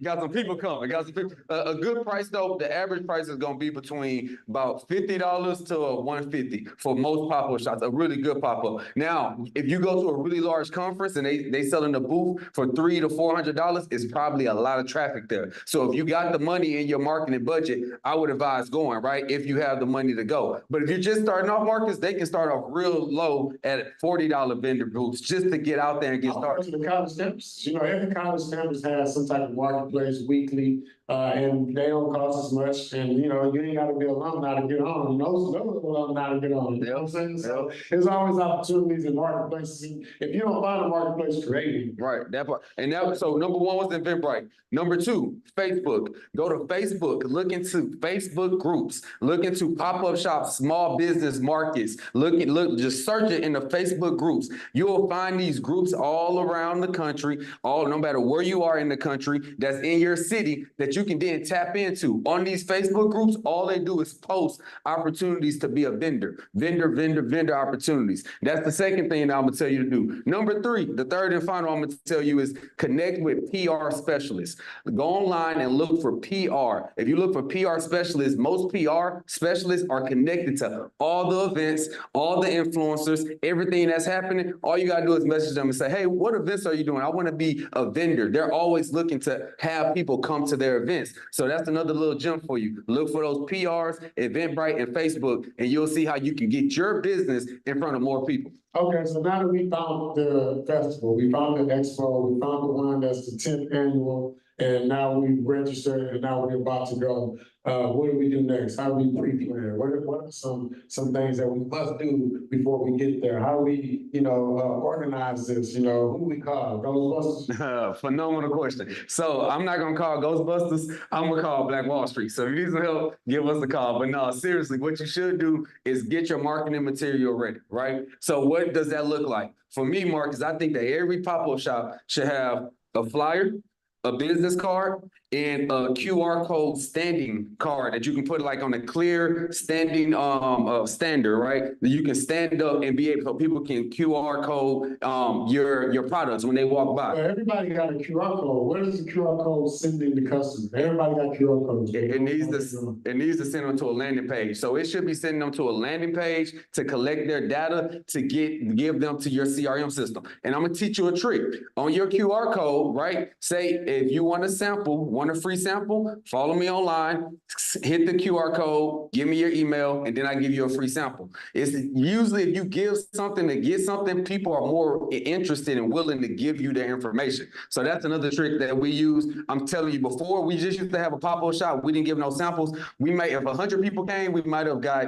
D: Got some people coming. Got some people. A good price though. The average price is gonna be between about $50 to $150 for most pop-up shops. A really good pop-up. Now, if you go to a really large conference and they selling a booth for $300 to $400, it's probably a lot of traffic there. So if you got the money in your marketing budget, I would advise going, right? If you have the money to go. But if you're just starting off, Marcus, they can start off real low at $40 vendor booths just to get out there and get started.
B: To the college campus. You know, every college campus has some type of marketplace weekly, and they don't cost as much. And you know, you ain't got to be alumni to get on. Those alumni to get on. You know what I'm saying? So there's always opportunities in marketplaces. If you don't find a marketplace, create it.
D: Right. That part. And that, so number one was Eventbrite. Number two, Facebook. Go to Facebook. Look into Facebook groups. Look into pop-up shops, small business markets. Just search it in the Facebook groups. You'll find these groups all around the country, no matter where you are in the country, that's in your city, that you can then tap into. On these Facebook groups, all they do is post opportunities to be a vendor opportunities. That's the second thing I'm gonna tell you to do. Number three, the third and final I'm gonna tell you is connect with PR specialists. Go online and look for PR. If you look for PR specialists, most PR specialists are connected to all the events, all the influencers, everything that's happening. All you gotta do is message them and say, hey, what events are you doing? I wanna be a vendor. They're always looking to have people come to their events. So that's another little gem for you. Look for those PRs, Eventbrite, and Facebook, and you'll see how you can get your business in front of more people.
B: Okay, so now that we found the festival, we found the expo, we found the one that's the 10th annual, and now we've registered, and now we're about to go. What do we do next? How do we pre-plan? What are some things that we must do before we get there? How do we, organize this? Who we call? Ghostbusters?
D: Phenomenal question. So I'm not gonna call Ghostbusters. I'm gonna call Black Wall Street. So if you need some help, give us a call. But no, seriously, what you should do is get your marketing material ready, right? So what does that look like? For me, Marcus, I think that every pop-up shop should have a flyer, a business card, and a QR code standing card that you can put like on a clear standing stander, right? That you can stand up and be able, so people can QR code your products when they walk by.
B: Well, everybody got a QR code. Where does the QR code sending the customer? Everybody got QR codes.
D: It needs to send them to a landing page. So it should be sending them to a landing page to collect their data to give them to your CRM system. And I'm gonna teach you a trick. On your QR code, right? Say if you want a sample, want a free sample, follow me online, hit the QR code, give me your email, and then I give you a free sample. It's usually if you give something to get something, people are more interested and willing to give you their information. So that's another trick that we use. I'm telling you, before we just used to have a pop-up shop, we didn't give no samples. We might, if 100 people came, we might have got,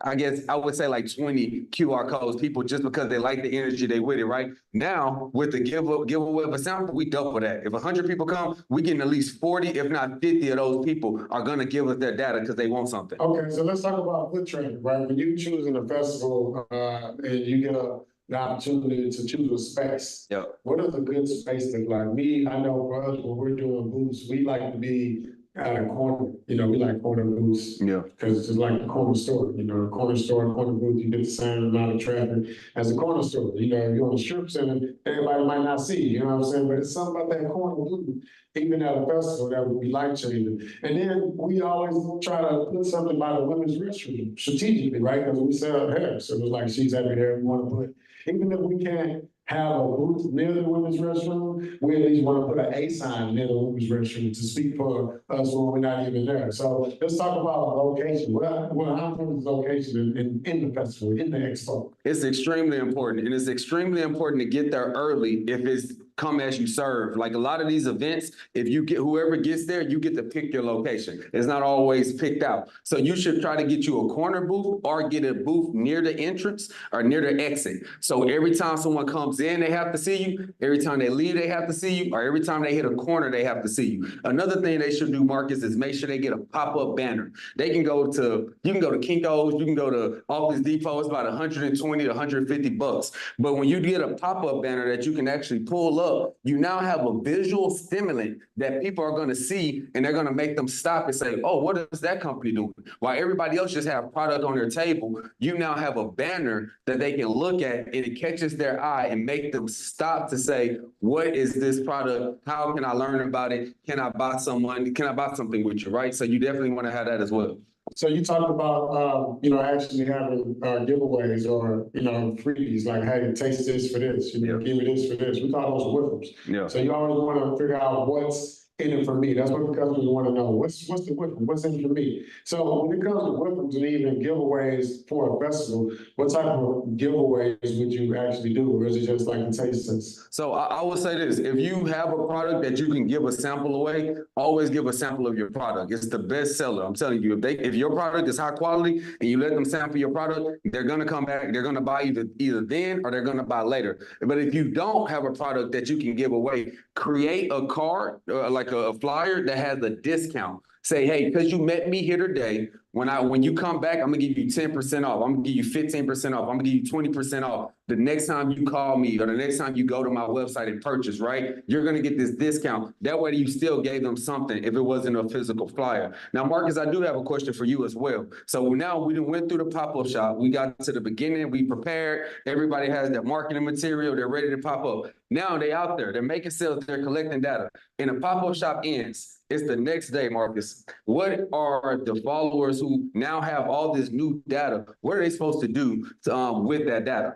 D: I guess I would say like 20 QR codes, people just because they like the energy they with it, right? Now, with the giveaway of a sample, we double that. If 100 people come, we getting at least 40, if not 50 of those people are gonna give us their data because they want something.
B: Okay, so let's talk about foot traffic, right? When you choosing a festival and you get the opportunity to choose a space.
D: Yep.
B: What does a good space look like? I know for us, when we're doing booths, we like to be at a corner, we like corner booths.
D: Yeah.
B: Cause it's just like a corner store, a corner store, corner booth, you get the same amount of traffic as a corner store. If you're on the strip center, everybody might not see you, know what I'm saying? But it's something about that corner booth, even at a festival, that would be life changing. And then we always try to put something by the women's restroom strategically, right? Because we sell hair. So it was like, she's happy there, we want to put, even if we can't have a booth near the women's restroom, we at least want to put an A sign near the women's restroom to speak for us when we're not even there. So let's talk about location. Well, how important is location in the festival, in the expo?
D: It's extremely important, and it's extremely important to get there early if it's come as you serve. Like a lot of these events, if you get whoever gets there, you get to pick your location. It's not always picked out. So you should try to get you a corner booth or get a booth near the entrance or near the exit. So every time someone comes in, they have to see you. Every time they leave, they have to see you. Or every time they hit a corner, they have to see you. Another thing they should do, Marcus, is make sure they get a pop-up banner. You can go to Kinko's, you can go to Office Depot. It's about 120 to 150 bucks. But when you get a pop-up banner that you can actually pull up, you now have a visual stimulant that people are going to see, and they're going to make them stop and say, oh, what is that company doing? While everybody else just have product on their table, you now have a banner that they can look at, and it catches their eye and make them stop to say, what is this product? How can I learn about it? Can I buy something with you, right? So you definitely want to have that as well.
B: So you talked about, actually having giveaways or, freebies, like, hey, taste this for this, give me this for this. We call those whiffles.
D: Yeah.
B: So you always want to figure out what's in it for me. That's what the customers want to know. What's the whiffle? What's in it for me? So when it comes to whiffles and even giveaways for a festival, what type of giveaways would you actually do? Or is it just like a taste test?
D: So I will say this, if you have a product that you can give a sample away, always give a sample of your product. It's the best seller. I'm telling you, if your product is high quality and you let them sample your product, they're going to come back, they're going to buy either then or they're going to buy later. But if you don't have a product that you can give away, create a card, like a flyer that has a discount. Say, hey, because you met me here today, when you come back, I'm gonna give you 10% off. I'm gonna give you 15% off. I'm gonna give you 20% off. The next time you call me or the next time you go to my website and purchase, right? You're gonna get this discount. That way you still gave them something if it wasn't a physical flyer. Now, Marcus, I do have a question for you as well. So now we went through the pop-up shop. We got to the beginning, we prepared. Everybody has their marketing material. They're ready to pop up. Now they out there, they're making sales, they're collecting data. And the pop-up shop ends. It's the next day, Marcus. What are the followers who now have all this new data? What are they supposed to do with that data?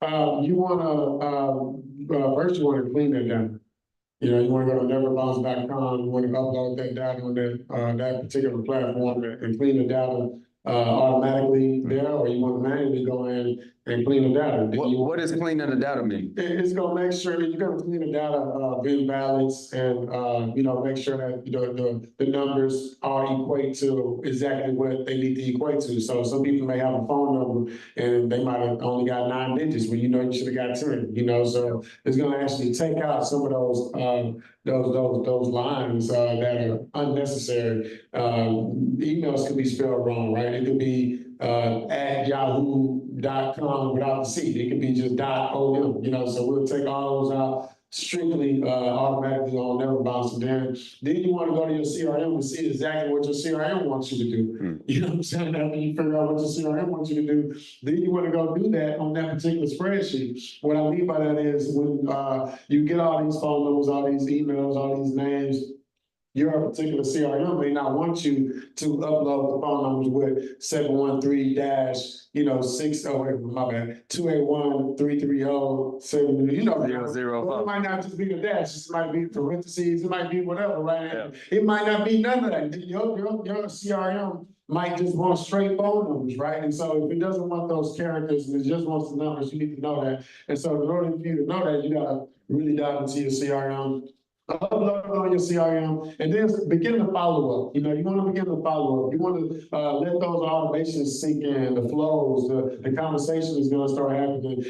B: You want to, first you want to clean that down. You want to go to neverbounce.com, you want to upload that data on that particular platform and clean the data automatically there, or you want to manually go in and clean the data.
D: What does cleaning the data mean?
B: It's going to make sure that you're going to clean the data, bin balance, and make sure that the numbers all equate to exactly what they need to equate to. So some people may have a phone number and they might have only got 9 digits when you should have got 10. So it's going to actually take out some of those lines that are unnecessary. Emails could be spelled wrong, right? It could be at yahoo.com without the C. It could be just .om, so we'll take all those out strictly automatically on NeverBounce. And then you want to go to your CRM to see exactly what your CRM wants you to do. You know what I'm saying? After you figure out what your CRM wants you to do, then you want to go do that on that particular spreadsheet. What I mean by that is when you get all these phone numbers, all these emails, all these names, your particular CRM may not want you to upload the phone numbers with 713-281-330-7,
D: 005.
B: It might not just be the dash, it might be parentheses, it might be whatever, right? Yeah. It might not be none of that. Your CRM might just want straight phone numbers, right? And so if it doesn't want those characters and it just wants the numbers, you need to know that. And so in order for you to know that, you gotta really dive into your CRM. Upload it on your CRM, and then begin to follow up. You want to begin to follow up. You want to let those automations sink in, the flows, the conversation is going to start happening.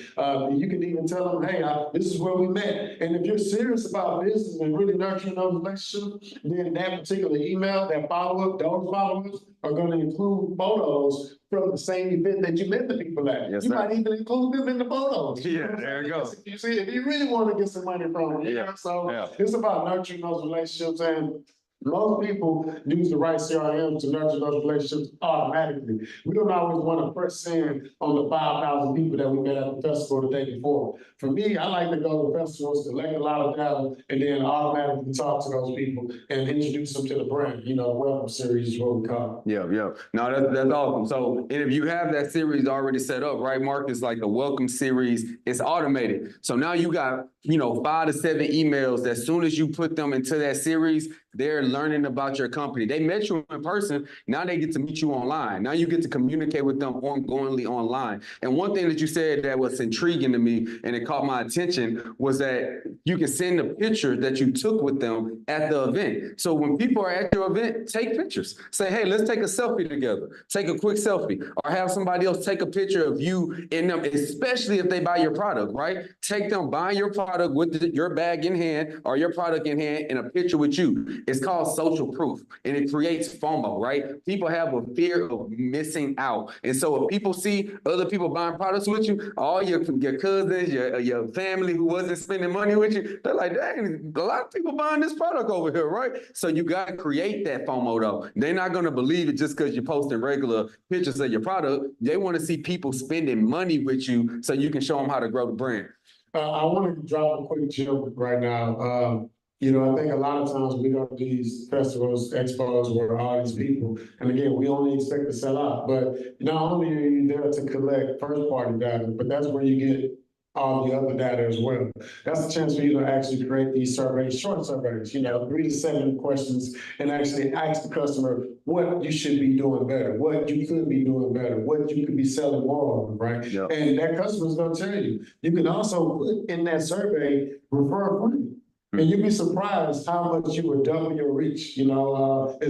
B: You can even tell them, hey, this is where we met. And if you're serious about business and really nurturing those relationships, then that particular email, that follow-up, those followers are going to include photos from the same event that you met the people at.
D: Yes,
B: you
D: sir.
B: might even include them in the photos.
D: Yeah, there you go.
B: You see, if you really want to get some money from them, so it's about nurturing those relationships. And Most people use the right CRM to nurture those relationships automatically. We don't always want to press in on the 5,000 people that we met at the festival the day before. For me, I like to go to festivals, collect a lot of data, and then automatically talk to those people and introduce them to the brand. Welcome series is what we call it.
D: Yeah. No, that's awesome. So, and if you have that series already set up, right, Mark, it's like the welcome series, it's automated. So now you got, 5 to 7 emails that as soon as you put them into that series, they're learning about your company. They met you in person. Now they get to meet you online. Now you get to communicate with them ongoingly online. And one thing that you said that was intriguing to me and it caught my attention was that you can send a picture that you took with them at the event. So when people are at your event, take pictures. Say, hey, let's take a selfie together. Take a quick selfie or have somebody else take a picture of you in them, especially if they buy your product, right? Take them buying your product with your bag in hand or your product in hand and a picture with you. It's called social proof and it creates FOMO, right? People have a fear of missing out. And so if people see other people buying products with you, all your cousins, your family who wasn't spending money with you, they're like, dang, a lot of people buying this product over here, right? So you got to create that FOMO though. They're not going to believe it just because you're posting regular pictures of your product. They want to see people spending money with you so you can show them how to grow the brand.
B: I want to drop a quick joke right now. I think a lot of times we go to these festivals, expos where all these people, and again, we only expect to sell out, but not only are you there to collect first party data, but that's where you get all the other data as well. That's a chance for you to actually create these surveys, short surveys, 3 to 7 questions, and actually ask the customer what you should be doing better, what you could be doing better, what you could be selling more of, right?
D: Yep.
B: And that customer's gonna tell you. You can also put in that survey, refer a friend. And you'd be surprised how much you would double your reach. Is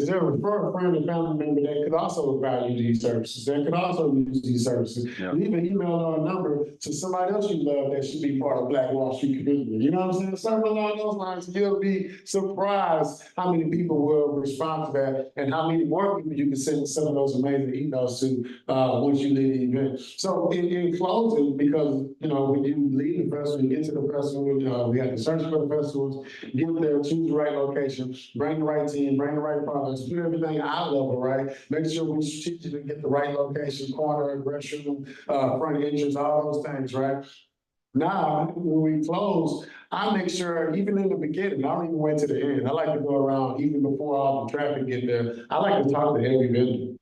B: there a refer a friend or family member that could also value these services, that could also use these services?
D: Yeah.
B: Leave an email or a number to somebody else you love that should be part of Black Wall Street community. You know what I'm saying? Something along those lines. You'll be surprised how many people will respond to that and how many more people you can send some of those amazing emails to once you leave the event. So in closing, because when you leave the festival, you get to the festival, we have to search for the festival. Get there, choose the right location, bring the right team, bring the right products, do everything eye level, right? Make sure we strategically get the right location, corner, restroom, front entrance, all those things, right? Now, when we close, I make sure, even in the beginning, I don't even wait to the end. I like to go around even before all the traffic get there. I like to talk to every vendor.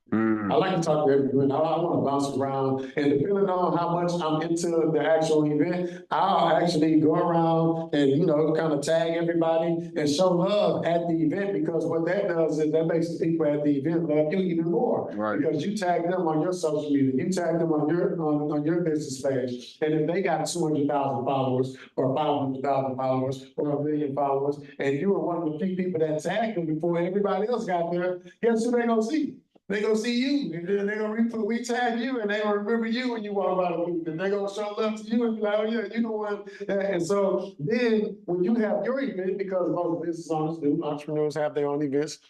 B: I like to talk to everyone. I want to bounce around, and depending on how much I'm into the actual event, I'll actually go around and kind of tag everybody and show love at the event, because what that does is that makes the people at the event love you even more.
D: Right.
B: Because you tag them on your social media, you tag them on your business page, and if they got 200,000 followers or 500,000 followers or 1 million followers, and you were one of the few people that tagged them before everybody else got there, guess who they gonna see? They gonna see you, and then they gonna retag you, and they gonna remember you when you walk by the booth, and they gonna show love to you and be like, oh yeah, you the one. And so then when you have your event, because most business owners do, entrepreneurs have their own events.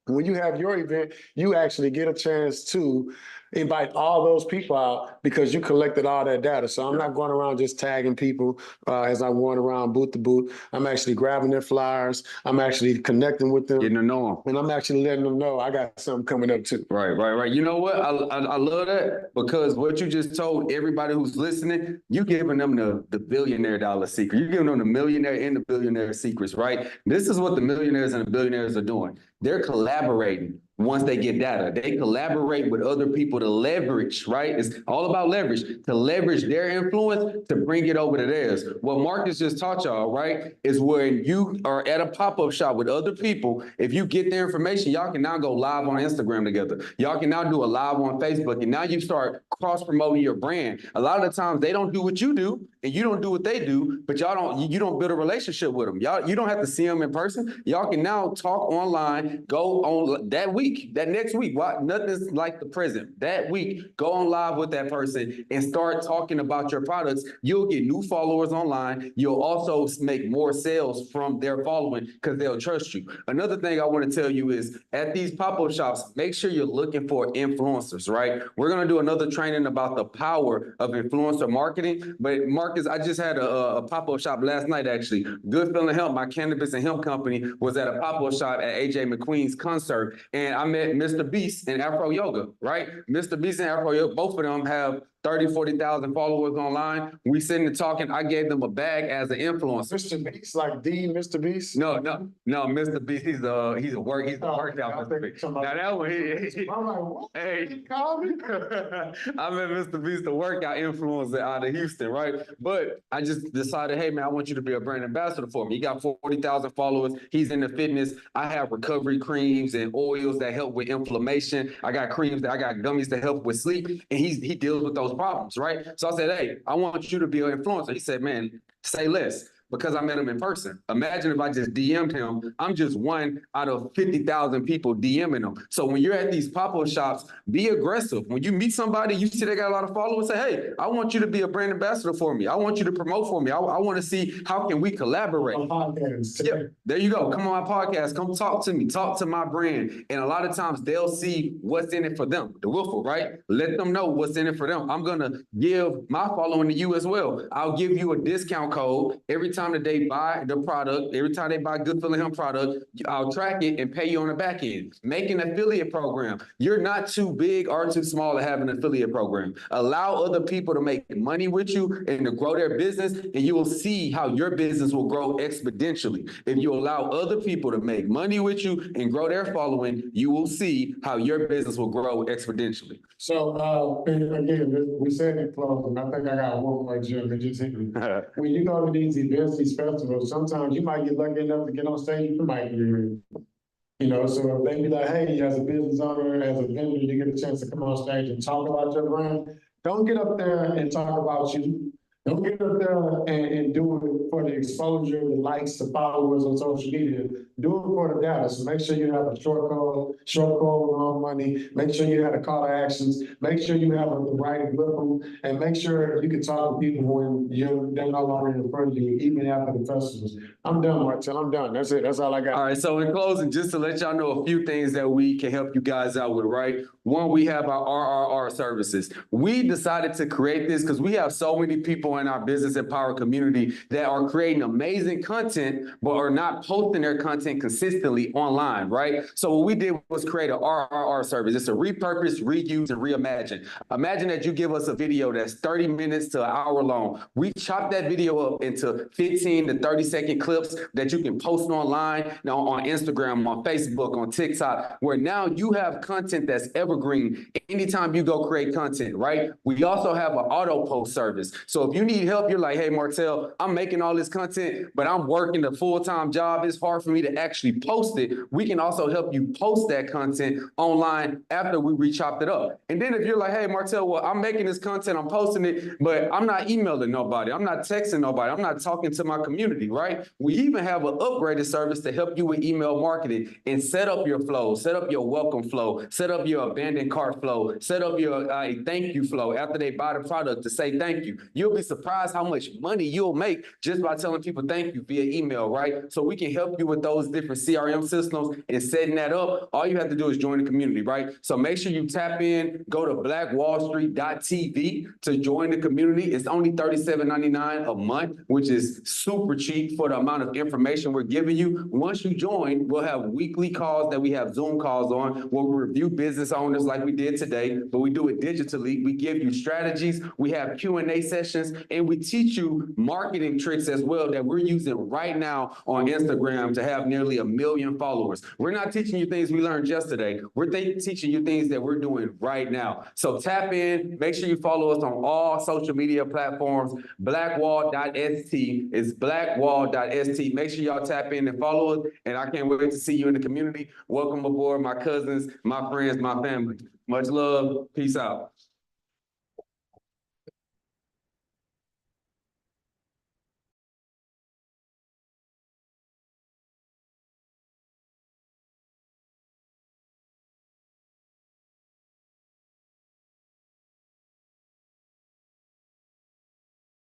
B: When you have your event, you actually get a chance to invite all those people out because you collected all that data. So I'm not going around just tagging people as I'm going around booth to booth. I'm actually grabbing their flyers. I'm actually connecting with them.
D: Getting to know them.
B: And I'm actually letting them know I got something coming up too.
D: Right. You know what? I love that, because what you just told everybody who's listening, you giving them the billionaire dollar secret. You're giving them the millionaire and the billionaire secrets, right? This is what the millionaires and the billionaires are doing. They're collaborating. Once they get data, they collaborate with other people to leverage, right? It's all about leverage, to leverage their influence to bring it over to theirs. What Marcus just taught y'all, right, is when you are at a pop-up shop with other people, if you get their information, y'all can now go live on Instagram together. Y'all can now do a live on Facebook, and now you start cross-promoting your brand. A lot of the times they don't do what you do, and you don't do what they do, but you don't build a relationship with them. You don't have to see them in person. Y'all can now talk online, go on that week. That next week, nothing's like the present. That week, go on live with that person and start talking about your products. You'll get new followers online. You'll also make more sales from their following because they'll trust you. Another thing I want to tell you is at these pop-up shops, make sure you're looking for influencers, right? We're going to do another training about the power of influencer marketing. But Mark, Marcus, I just had a pop-up shop last night, actually. Good Feeling Hemp, my cannabis and hemp company, was at a pop-up shop at AJ McQueen's concert. And I met Mr. Beast and Afro Yoga, right? Mr. Beast and Afro Yoga, both of them have 30, 40,000 followers online. We sitting and talking. I gave them a bag as an influencer.
B: Mr. Beast, like the Mr. Beast?
D: No, Mr. Beast, he's a workout Mr. Beast. Now that one,
B: I'm like, what?
D: hey.
B: He called me?
D: I met Mr. Beast, the workout influencer out of Houston, right? But I just decided, hey man, I want you to be a brand ambassador for me. He got 40,000 followers. He's into fitness. I have recovery creams and oils that help with inflammation. I got gummies that help with sleep, and he deals with those problems, right? So I said, hey, I want you to be an influencer. He said, man, say less. Because I met him in person. Imagine if I just DM'd him. I'm just one out of 50,000 people DMing him. So when you're at these pop-up shops, be aggressive. When you meet somebody, you see they got a lot of followers, say, hey, I want you to be a brand ambassador for me. I want you to promote for me. I want to see how can we collaborate. Yeah, there you go. Come on my podcast. Come talk to me. Talk to my brand. And a lot of times they'll see what's in it for them. The Wiffle, right? Let them know what's in it for them. I'm going to give my following to you as well. I'll give you a discount code every time that they buy the product, every time they buy Good Feeling Hemp product, I'll track it and pay you on the back end. Make an affiliate program. You're not too big or too small to have an affiliate program. Allow other people to make money with you and to grow their business, and you will see how your business will grow exponentially. If you allow other people to make money with you and grow their following, you will see how your business will grow exponentially.
B: So, again, we said in closing, I think I got one more, Jim, that just hit me. When you go to these events, these festivals, sometimes you might get lucky enough to get on stage, you might get in. You know, so if they be like, hey, as a business owner, as a vendor, you get a chance to come on stage and talk about your brand. Don't get up there and talk about you. Don't get up there and do it for the exposure, the likes, the followers on social media. Do it for the data. So make sure you have a short code with money. Make sure you have the call to actions. Make sure you have the right rhythm, and make sure you can talk to people when they're no longer in front of you, even after the festivals. I'm done, Martel. I'm done. That's it. That's all I got.
D: All right. So in closing, just to let y'all know a few things that we can help you guys out with, right? One, we have our RRR services. We decided to create this because we have so many people in our business empower community that are creating amazing content, but are not posting their content consistently online, right? So what we did was create an RRR service. It's a repurpose, reuse, and reimagine. Imagine that you give us a video that's 30 minutes to an hour long. We chop that video up into 15 to 30-second clips that you can post online, on Instagram, on Facebook, on TikTok, where now you have content that's evergreen anytime you go create content, right? We also have an auto post service. So if you need help, you're like, hey, Martel, I'm making all this content, but I'm working a full-time job. It's hard for me to actually post it. We can also help you post that content online after we re-chopped it up. And then if you're like, hey, Martel, well, I'm making this content, I'm posting it, but I'm not emailing nobody. I'm not texting nobody. I'm not talking to my community, right? We even have an upgraded service to help you with email marketing and set up your flow, set up your welcome flow, set up your abandoned cart flow, set up your thank you flow after they buy the product to say thank you. You'll be surprised how much money you'll make just by telling people thank you via email, right? So we can help you with those different CRM systems and setting that up. All you have to do is join the community, right? So make sure you tap in, go to blackwallstreet.tv to join the community. It's only $37.99 a month, which is super cheap for the amount of information we're giving you. Once you join, we'll have weekly calls that we have Zoom calls on where we review business owners like we did today, but we do it digitally. We give you strategies, we have Q&A sessions, and we teach you marketing tricks as well that we're using right now on Instagram to have nearly 1 million followers. We're not teaching you things we learned yesterday. We're teaching you things that we're doing right now. So tap in, make sure you follow us on all social media platforms. Blackwall.st is blackwall.st. Make sure y'all tap in and follow us, and I can't wait to see you in the community. Welcome aboard, my cousins, my friends, my family. Much love. Peace out.